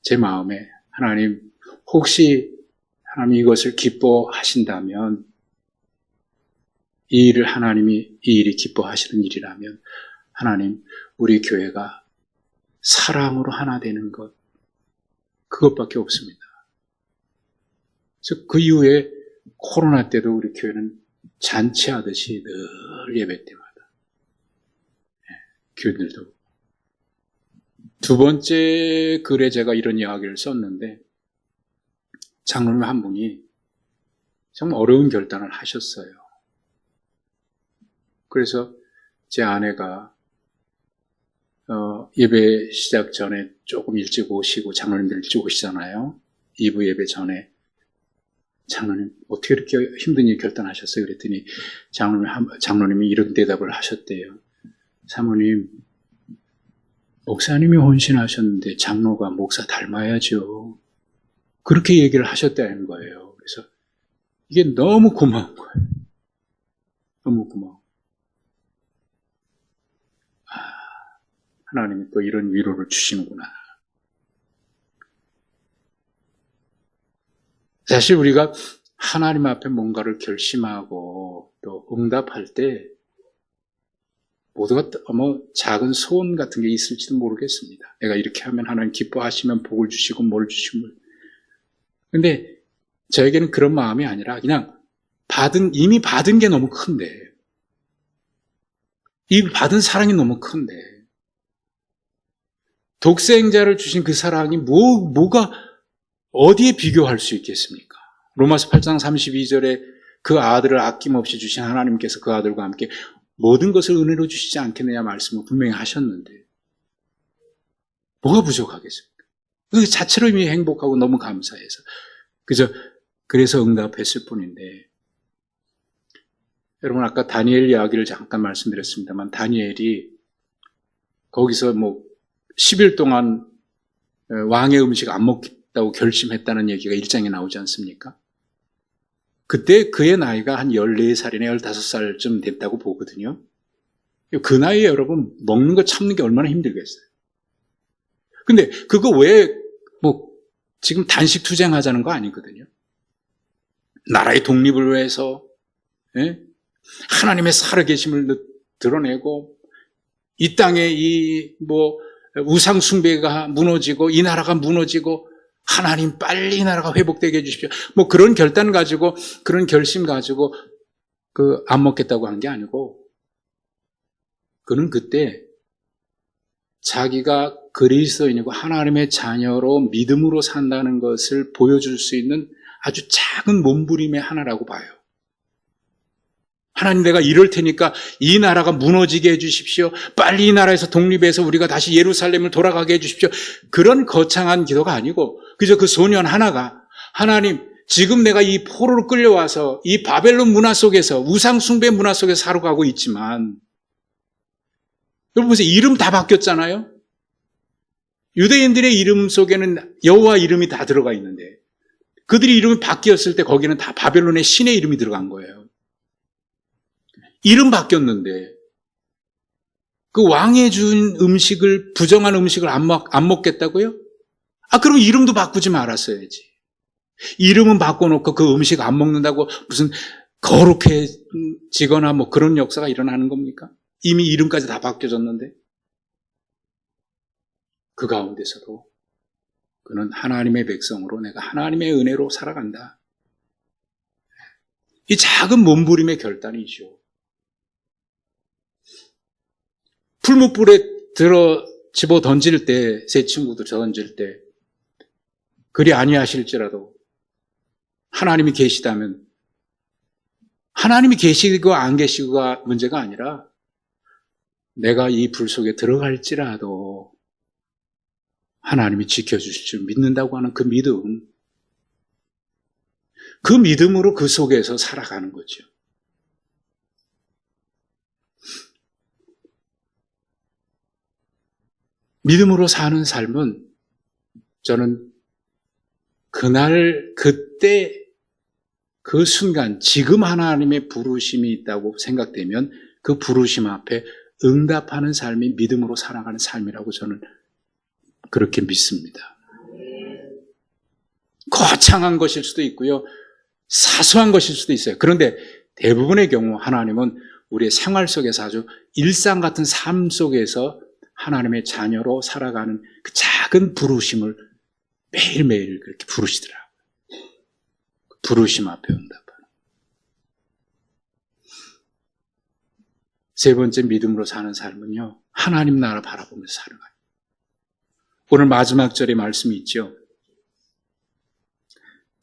제 마음에 하나님, 혹시 하나님 이것을 기뻐하신다면, 이 일이 기뻐하시는 일이라면, 하나님, 우리 교회가 사랑으로 하나 되는 것, 그것밖에 없습니다. 그래서 그 이후에 코로나 때도 우리 교회는 잔치하듯이 늘 예배 때마다 교인들도. 두 번째 글에 제가 이런 이야기를 썼는데, 장로님 한 분이 정말 어려운 결단을 하셨어요. 그래서 제 아내가 예배 시작 전에 조금 일찍 오시고, 장로님들 일찍 오시잖아요. 2부 예배 전에. 장로님 어떻게 이렇게 힘든 일 결단하셨어요? 그랬더니 장로님이 이런 대답을 하셨대요. 사모님, 목사님이 헌신하셨는데 장로가 목사 닮아야죠. 그렇게 얘기를 하셨다는 거예요. 그래서 이게 너무 고마운 거예요. 너무 고마워. 하나님이 또 이런 위로를 주시는구나. 사실 우리가 하나님 앞에 뭔가를 결심하고 또 응답할 때 모두가 작은 소원 같은 게 있을지도 모르겠습니다. 내가 이렇게 하면 하나님 기뻐하시면 복을 주시고 뭘 주시고. 근데 저에게는 그런 마음이 아니라 그냥 이미 받은 게 너무 큰데, 이미 받은 사랑이 너무 큰데, 독생자를 주신 그 사랑이 뭐가 어디에 비교할 수 있겠습니까? 로마서 8장 32절에 그 아들을 아낌없이 주신 하나님께서 그 아들과 함께 모든 것을 은혜로 주시지 않겠느냐 말씀을 분명히 하셨는데 뭐가 부족하겠습니까? 그 자체로 이미 행복하고 너무 감사해서 그래서 응답했을 뿐인데, 여러분 아까 다니엘 이야기를 잠깐 말씀드렸습니다만, 다니엘이 거기서 10일 동안 왕의 음식 안 먹겠다고 결심했다는 얘기가 1장에 나오지 않습니까? 그때 그의 나이가 한 14살이나 15살쯤 됐다고 보거든요. 그 나이에 여러분 먹는 거 참는 게 얼마나 힘들겠어요. 근데 그거 왜 지금 단식 투쟁하자는 거 아니거든요. 나라의 독립을 위해서 하나님의 살아계심을 드러내고, 이 땅에 우상 숭배가 무너지고 이 나라가 무너지고 하나님 빨리 이 나라가 회복되게 해주십시오. 그런 결단 가지고, 그런 결심 가지고 안 먹겠다고 한 게 아니고, 그는 그때 자기가 그리스도인이고 하나님의 자녀로 믿음으로 산다는 것을 보여줄 수 있는 아주 작은 몸부림의 하나라고 봐요. 하나님, 내가 이럴 테니까 이 나라가 무너지게 해주십시오. 빨리 이 나라에서 독립해서 우리가 다시 예루살렘을 돌아가게 해주십시오. 그런 거창한 기도가 아니고, 그저 그 소년 하나가, 하나님, 지금 내가 이 포로로 끌려와서 이 바벨론 문화 속에서, 우상 숭배 문화 속에서 살아가고 있지만, 여러분 보세요. 이름 다 바뀌었잖아요. 유대인들의 이름 속에는 여호와 이름이 다 들어가 있는데 그들이 이름이 바뀌었을 때 거기는 다 바벨론의 신의 이름이 들어간 거예요. 이름 바뀌었는데 그 왕이 준 음식을, 부정한 음식을 안 먹겠다고요? 그럼 이름도 바꾸지 말았어야지. 이름은 바꿔놓고 그 음식 안 먹는다고 무슨 거룩해지거나 뭐 그런 역사가 일어나는 겁니까? 이미 이름까지 다 바뀌어졌는데. 그 가운데서도 그는 하나님의 백성으로 내가 하나님의 은혜로 살아간다. 이 작은 몸부림의 결단이죠. 풀무불에 집어 던질 때, 새 친구도 던질 때 그리 아니하실지라도 하나님이 계시다면 하나님이 계시고 안 계시고가 문제가 아니라 내가 이 불 속에 들어갈지라도 하나님이 지켜주실 줄 믿는다고 하는 그 믿음, 그 믿음으로 그 속에서 살아가는 거죠. 믿음으로 사는 삶은 저는 그날, 그때, 그 순간, 지금 하나님의 부르심이 있다고 생각되면 그 부르심 앞에 응답하는 삶이 믿음으로 살아가는 삶이라고 저는 그렇게 믿습니다. 거창한 것일 수도 있고요. 사소한 것일 수도 있어요. 그런데 대부분의 경우 하나님은 우리의 생활 속에서 아주 일상 같은 삶 속에서 하나님의 자녀로 살아가는 그 작은 부르심을 매일매일 그렇게 부르시더라고요. 부르심 앞에 응답하는. 세 번째 믿음으로 사는 삶은요, 하나님 나라 바라보면서 살아가요. 오늘 마지막 절에 말씀이 있죠.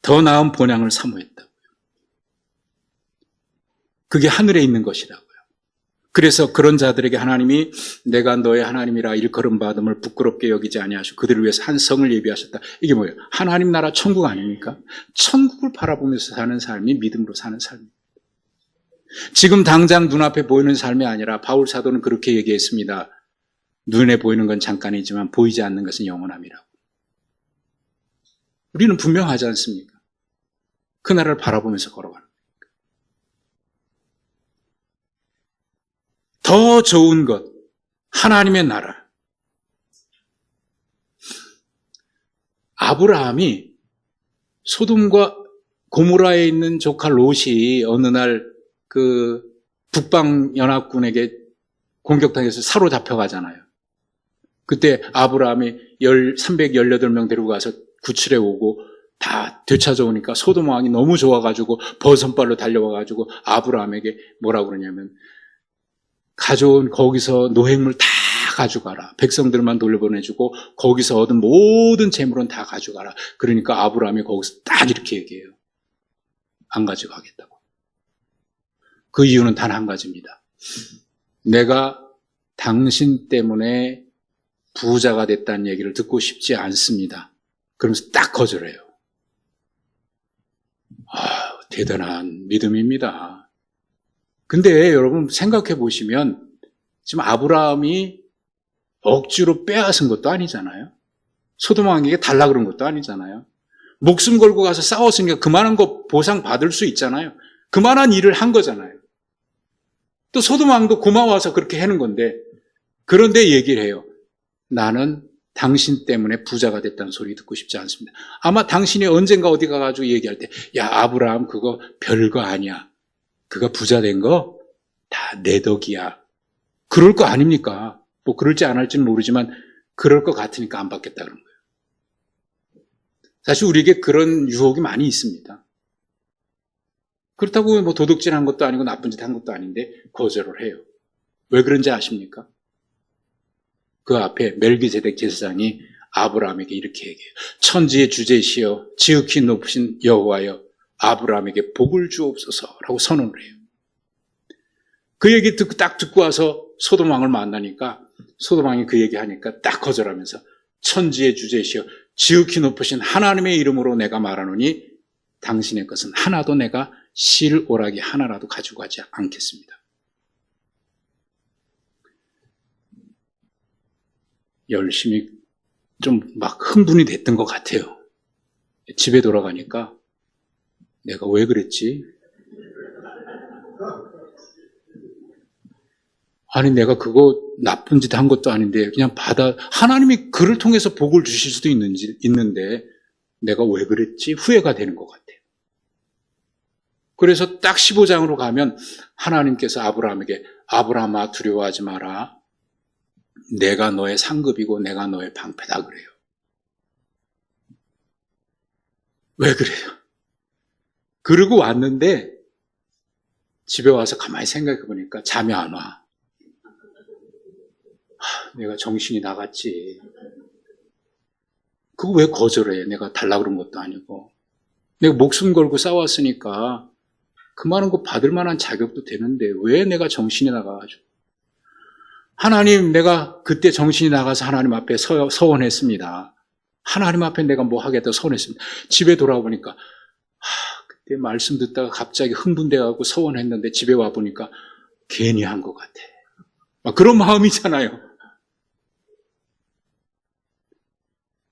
더 나은 본향을 사모했다고요. 그게 하늘에 있는 것이라고요. 그래서 그런 자들에게 하나님이 내가 너의 하나님이라 일컬음 받음을 부끄럽게 여기지 아니하시고 그들을 위해서 한 성을 예비하셨다. 이게 뭐예요? 하나님 나라 천국 아닙니까? 천국을 바라보면서 사는 삶이 믿음으로 사는 삶입니다. 지금 당장 눈앞에 보이는 삶이 아니라 바울 사도는 그렇게 얘기했습니다. 눈에 보이는 건 잠깐이지만 보이지 않는 것은 영원함이라고. 우리는 분명하지 않습니까? 그 나라를 바라보면서 걸어가는 거예요. 더 좋은 것, 하나님의 나라. 아브라함이 소돔과 고모라에 있는 조카 롯이 어느 날 그 북방 연합군에게 공격당해서 사로잡혀가잖아요. 그때 아브라함이 318명 데리고 가서 구출해 오고 다 되찾아오니까 소돔 왕이 너무 좋아가지고 버선발로 달려와가지고 아브라함에게 뭐라고 그러냐면 가져온 거기서 노획물 다 가져가라. 백성들만 돌려보내주고 거기서 얻은 모든 재물은 다 가져가라. 그러니까 아브라함이 거기서 딱 이렇게 얘기해요. 안 가져가겠다고. 그 이유는 단 한 가지입니다. 내가 당신 때문에 부자가 됐다는 얘기를 듣고 싶지 않습니다. 그러면서 딱 거절해요. 대단한 믿음입니다. 근데 여러분 생각해 보시면 지금 아브라함이 억지로 빼앗은 것도 아니잖아요. 소돔 왕에게 달라 그런 것도 아니잖아요. 목숨 걸고 가서 싸웠으니까 그만한 거 보상 받을 수 있잖아요. 그만한 일을 한 거잖아요. 또 소돔 왕도 고마워서 그렇게 하는 건데, 그런데 얘기를 해요. 나는 당신 때문에 부자가 됐다는 소리 듣고 싶지 않습니다. 아마 당신이 언젠가 어디 가가지고 얘기할 때, 야, 아브라함 그거 별거 아니야. 그거 부자 된 거 다 내 덕이야. 그럴 거 아닙니까? 뭐 그럴지 안 할지는 모르지만 그럴 것 같으니까 안 받겠다 그런 거예요. 사실 우리에게 그런 유혹이 많이 있습니다. 그렇다고 뭐 도둑질한 것도 아니고 나쁜 짓 한 것도 아닌데 거절을 해요. 왜 그런지 아십니까? 그 앞에 멜기세덱 제사장이 아브라함에게 이렇게 얘기해요. 천지의 주제시여 지극히 높으신 여호와여 아브라함에게 복을 주옵소서라고 선언을 해요. 그 얘기 딱 듣고 와서 소돔 왕을 만나니까 소돔 왕이 그 얘기하니까 딱 거절하면서 천지의 주제시여 지극히 높으신 하나님의 이름으로 내가 말하노니 당신의 것은 하나도 내가 실 오락이 하나라도 가지고 가지 않겠습니다. 열심히 좀 막 흥분이 됐던 것 같아요. 집에 돌아가니까 내가 왜 그랬지? 아니 내가 그거 나쁜 짓 한 것도 아닌데 그냥 하나님이 그를 통해서 복을 주실 수도 있는데 내가 왜 그랬지? 후회가 되는 것 같아요. 그래서 딱 15장으로 가면 하나님께서 아브라함에게 아브라함아 두려워하지 마라. 내가 너의 상급이고 내가 너의 방패다 그래요. 왜 그래요? 그러고 왔는데 집에 와서 가만히 생각해 보니까 잠이 안 와. 내가 정신이 나갔지. 그거 왜 거절해? 내가 달라 그런 것도 아니고. 내가 목숨 걸고 싸웠으니까 그만한 거 받을 만한 자격도 되는데 왜 내가 정신이 나가가지고. 하나님, 내가 그때 정신이 나가서 하나님 앞에 서원했습니다. 하나님 앞에 내가 뭐 하겠다고 서원했습니다. 집에 돌아보니까 그때 말씀 듣다가 갑자기 흥분돼가지고 서원했는데 집에 와보니까 괜히 한 것 같아. 그런 마음이잖아요.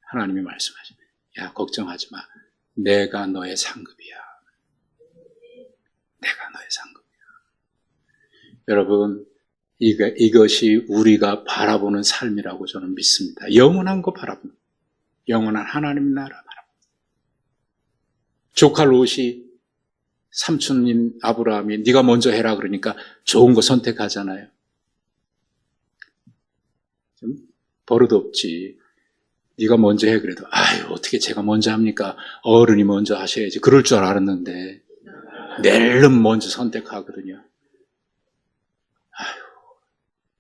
하나님이 말씀하시네. 야, 걱정하지 마. 내가 너의 상급이야. 내가 너의 상급이야. 여러분, 이것이 우리가 바라보는 삶이라고 저는 믿습니다. 영원한 거 바라보는, 영원한 하나님 나라 바라보는. 조카 롯이 삼촌인 아브라함이 네가 먼저 해라 그러니까 좋은 거 선택하잖아요. 좀 버릇없지. 네가 먼저 해 그래도 아유 어떻게 제가 먼저 합니까? 어른이 먼저 하셔야지. 그럴 줄 알았는데 낼름 먼저 선택하거든요. 아유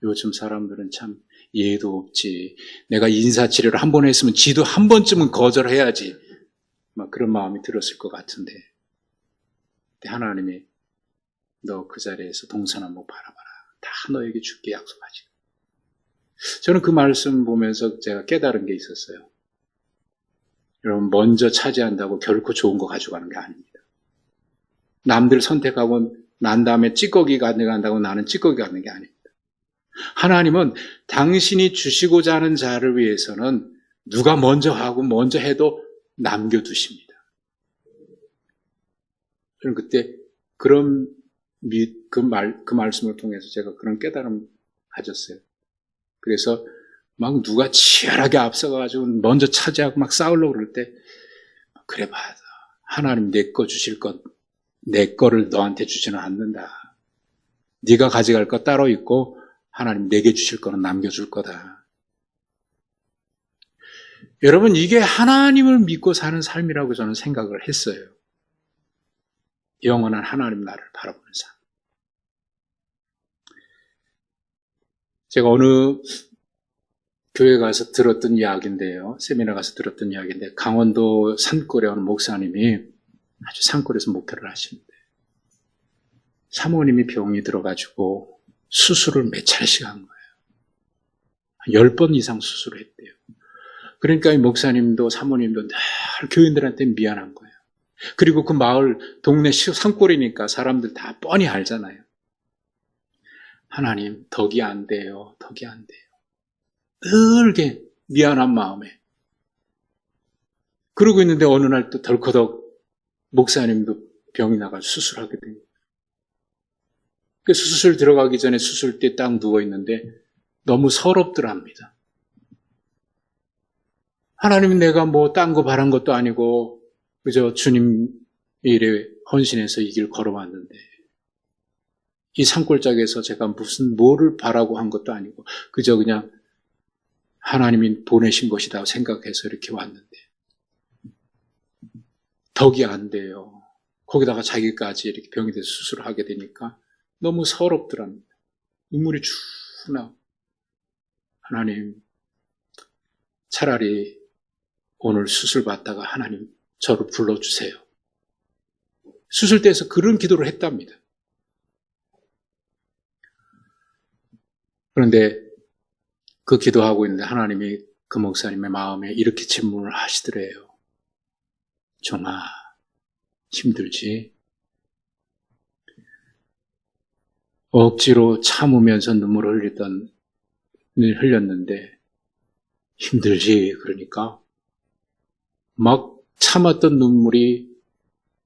요즘 사람들은 참 예도 없지. 내가 인사치레를 한 번 했으면 지도 한 번쯤은 거절해야지. 막 그런 마음이 들었을 것 같은데 하나님이 너 그 자리에서 동서남북 바라봐라. 다 너에게 줄게 약속하지. 저는 그 말씀 보면서 제가 깨달은 게 있었어요. 여러분, 먼저 차지한다고 결코 좋은 거 가져가는 게 아닙니다. 남들 선택하고 난 다음에 찌꺼기 가져간다고 나는 찌꺼기 갖는 게 아닙니다. 하나님은 당신이 주시고자 하는 자를 위해서는 누가 먼저 하고 먼저 해도 남겨두십니다. 저는 그때 그 말씀을 통해서 제가 그런 깨달음을 가졌어요. 그래서 막 누가 치열하게 앞서가지고 먼저 차지하고 막 싸우려고 그럴 때 그래 봐. 하나님 내 거 주실 것, 내 거를 너한테 주지는 않는다. 네가 가져갈 거 따로 있고 하나님 내게 주실 거는 남겨줄 거다. 여러분 이게 하나님을 믿고 사는 삶이라고 저는 생각을 했어요. 영원한 하나님 나를 바라보는 삶. 제가 어느 교회 가서 들었던 이야기인데요. 세미나 가서 들었던 이야기인데 강원도 산골에 어느 목사님이 아주 산골에서 목회를 하시는데 사모님이 병이 들어가지고 수술을 몇 차례씩 한 거예요. 10번 이상 수술을 했대요. 그러니까 이 목사님도 사모님도 늘 교인들한테 미안한 거예요. 그리고 그 마을 동네 산골이니까 사람들 다 뻔히 알잖아요. 하나님 덕이 안 돼요. 덕이 안 돼요. 늘게 미안한 마음에 그러고 있는데 어느 날 또 덜커덕 목사님도 병이 나가 수술하게 됩니다. 그 수술 들어가기 전에 수술대 딱 누워있는데 너무 서럽더랍니다. 하나님 내가 뭐 딴 거 바란 것도 아니고 그저 주님 일에 헌신해서 이 길 걸어왔는데 이 산골짜기에서 제가 뭐를 바라고 한 것도 아니고 그저 그냥 하나님이 보내신 것이다 생각해서 이렇게 왔는데 덕이 안 돼요. 거기다가 자기까지 이렇게 병이 돼서 수술을 하게 되니까 너무 서럽더랍니다. 눈물이 쭉 나. 하나님 차라리 오늘 수술 받다가 하나님 저를 불러주세요. 수술대에서 그런 기도를 했답니다. 그런데 그 기도하고 있는데 하나님이 그 목사님의 마음에 이렇게 질문을 하시더래요. 종아, 힘들지? 억지로 참으면서 눈물을 흘렸는데 힘들지. 그러니까 막 참았던 눈물이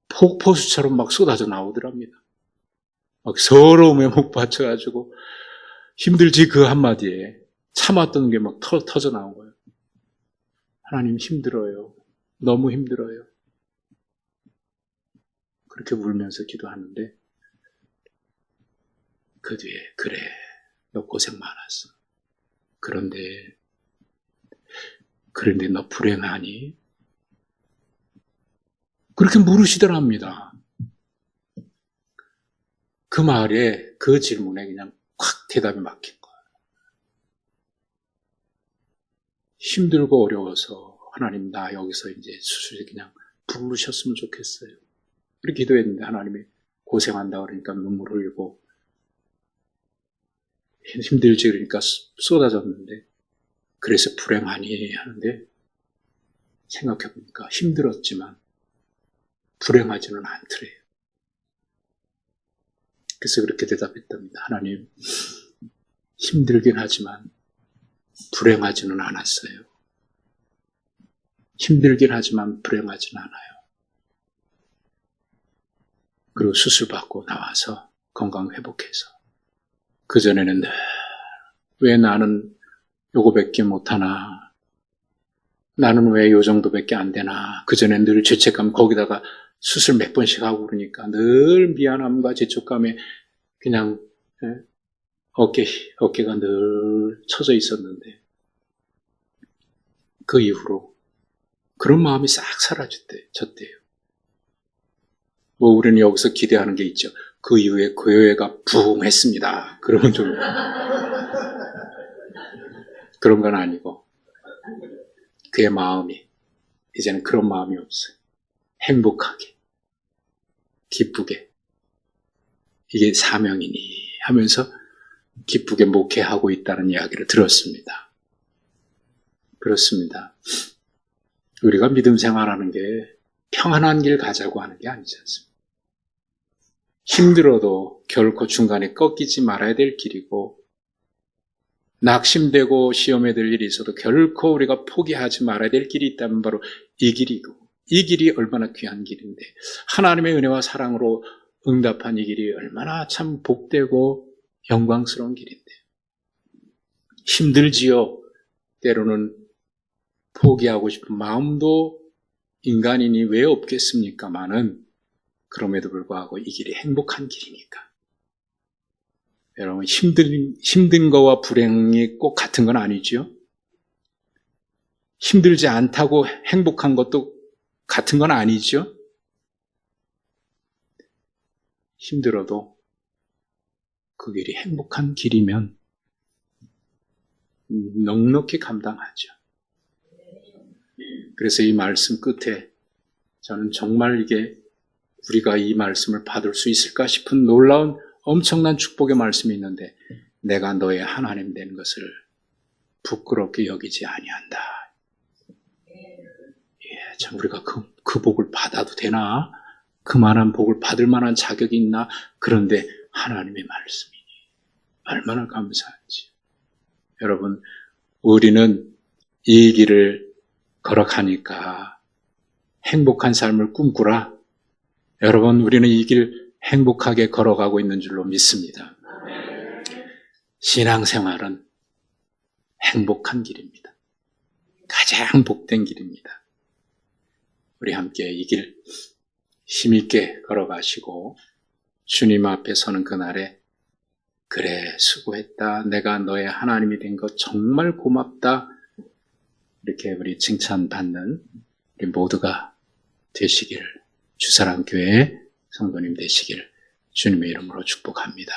폭포수처럼 막 쏟아져 나오더랍니다. 막 서러움에 목 받쳐가지고 힘들지 그 한마디에 참았던 게 막 터져 나온 거예요. 하나님 힘들어요. 너무 힘들어요. 그렇게 울면서 기도하는데 그 뒤에 그래 너 고생 많았어. 그런데 너 불행하니? 그렇게 물으시더랍니다. 그 말에 그 질문에 그냥 콱 대답이 막힌 거예요. 힘들고 어려워서 하나님 나 여기서 이제 수술이 그냥 부르셨으면 좋겠어요. 그렇게 기도했는데 하나님이 고생한다 그러니까 눈물 흘리고 힘들지 그러니까 쏟아졌는데 그래서 불행하니 하는데 생각해보니까 힘들었지만 불행하지는 않더래요. 그래서 그렇게 대답했답니다. 하나님 힘들긴 하지만 불행하지는 않았어요. 힘들긴 하지만 불행하지는 않아요. 그리고 수술받고 나와서 건강 회복해서 그전에는 왜 나는 요거밖에 못하나 나는 왜 요 정도밖에 안 되나 그전엔 늘 죄책감 거기다가 수술 몇 번씩 하고 그러니까 늘 미안함과 죄책감에 그냥 어깨가 늘 처져 있었는데 그 이후로 그런 마음이 싹 사라졌대요. 뭐 우리는 여기서 기대하는 게 있죠. 그 이후에 교회가 부흥했습니다. 그러면 좀 그런 건 아니고 그의 마음이 이제는 그런 마음이 없어요. 행복하게 기쁘게 이게 사명이니 하면서 기쁘게 목회하고 있다는 이야기를 들었습니다. 그렇습니다. 우리가 믿음 생활하는 게 평안한 길 가자고 하는 게 아니지 않습니까? 힘들어도 결코 중간에 꺾이지 말아야 될 길이고 낙심되고 시험에 들 일이 있어도 결코 우리가 포기하지 말아야 될 길이 있다면 바로 이 길이고 이 길이 얼마나 귀한 길인데 하나님의 은혜와 사랑으로 응답한 이 길이 얼마나 참 복되고 영광스러운 길인데 힘들지요. 때로는 포기하고 싶은 마음도 인간이니 왜 없겠습니까마는 그럼에도 불구하고 이 길이 행복한 길이니까. 여러분 힘든 거와 불행이 꼭 같은 건 아니죠. 힘들지 않다고 행복한 것도 같은 건 아니죠. 힘들어도 그 길이 행복한 길이면 넉넉히 감당하죠. 그래서 이 말씀 끝에 저는 정말 이게 우리가 이 말씀을 받을 수 있을까 싶은 놀라운 엄청난 축복의 말씀이 있는데 내가 너의 하나님 된 것을 부끄럽게 여기지 아니한다. 참 우리가 그 복을 받아도 되나? 그만한 복을 받을 만한 자격이 있나? 그런데 하나님의 말씀이니 얼마나 감사한지. 여러분 우리는 이 길을 걸어가니까 행복한 삶을 꿈꾸라. 여러분 우리는 이 길 행복하게 걸어가고 있는 줄로 믿습니다. 신앙생활은 행복한 길입니다. 가장 복된 길입니다. 우리 함께 이 길 힘있게 걸어가시고 주님 앞에 서는 그날에 그래 수고했다. 내가 너의 하나님이 된 것 정말 고맙다. 이렇게 우리 칭찬받는 우리 모두가 되시기를 주사랑교회 성도님 되시기를 주님의 이름으로 축복합니다.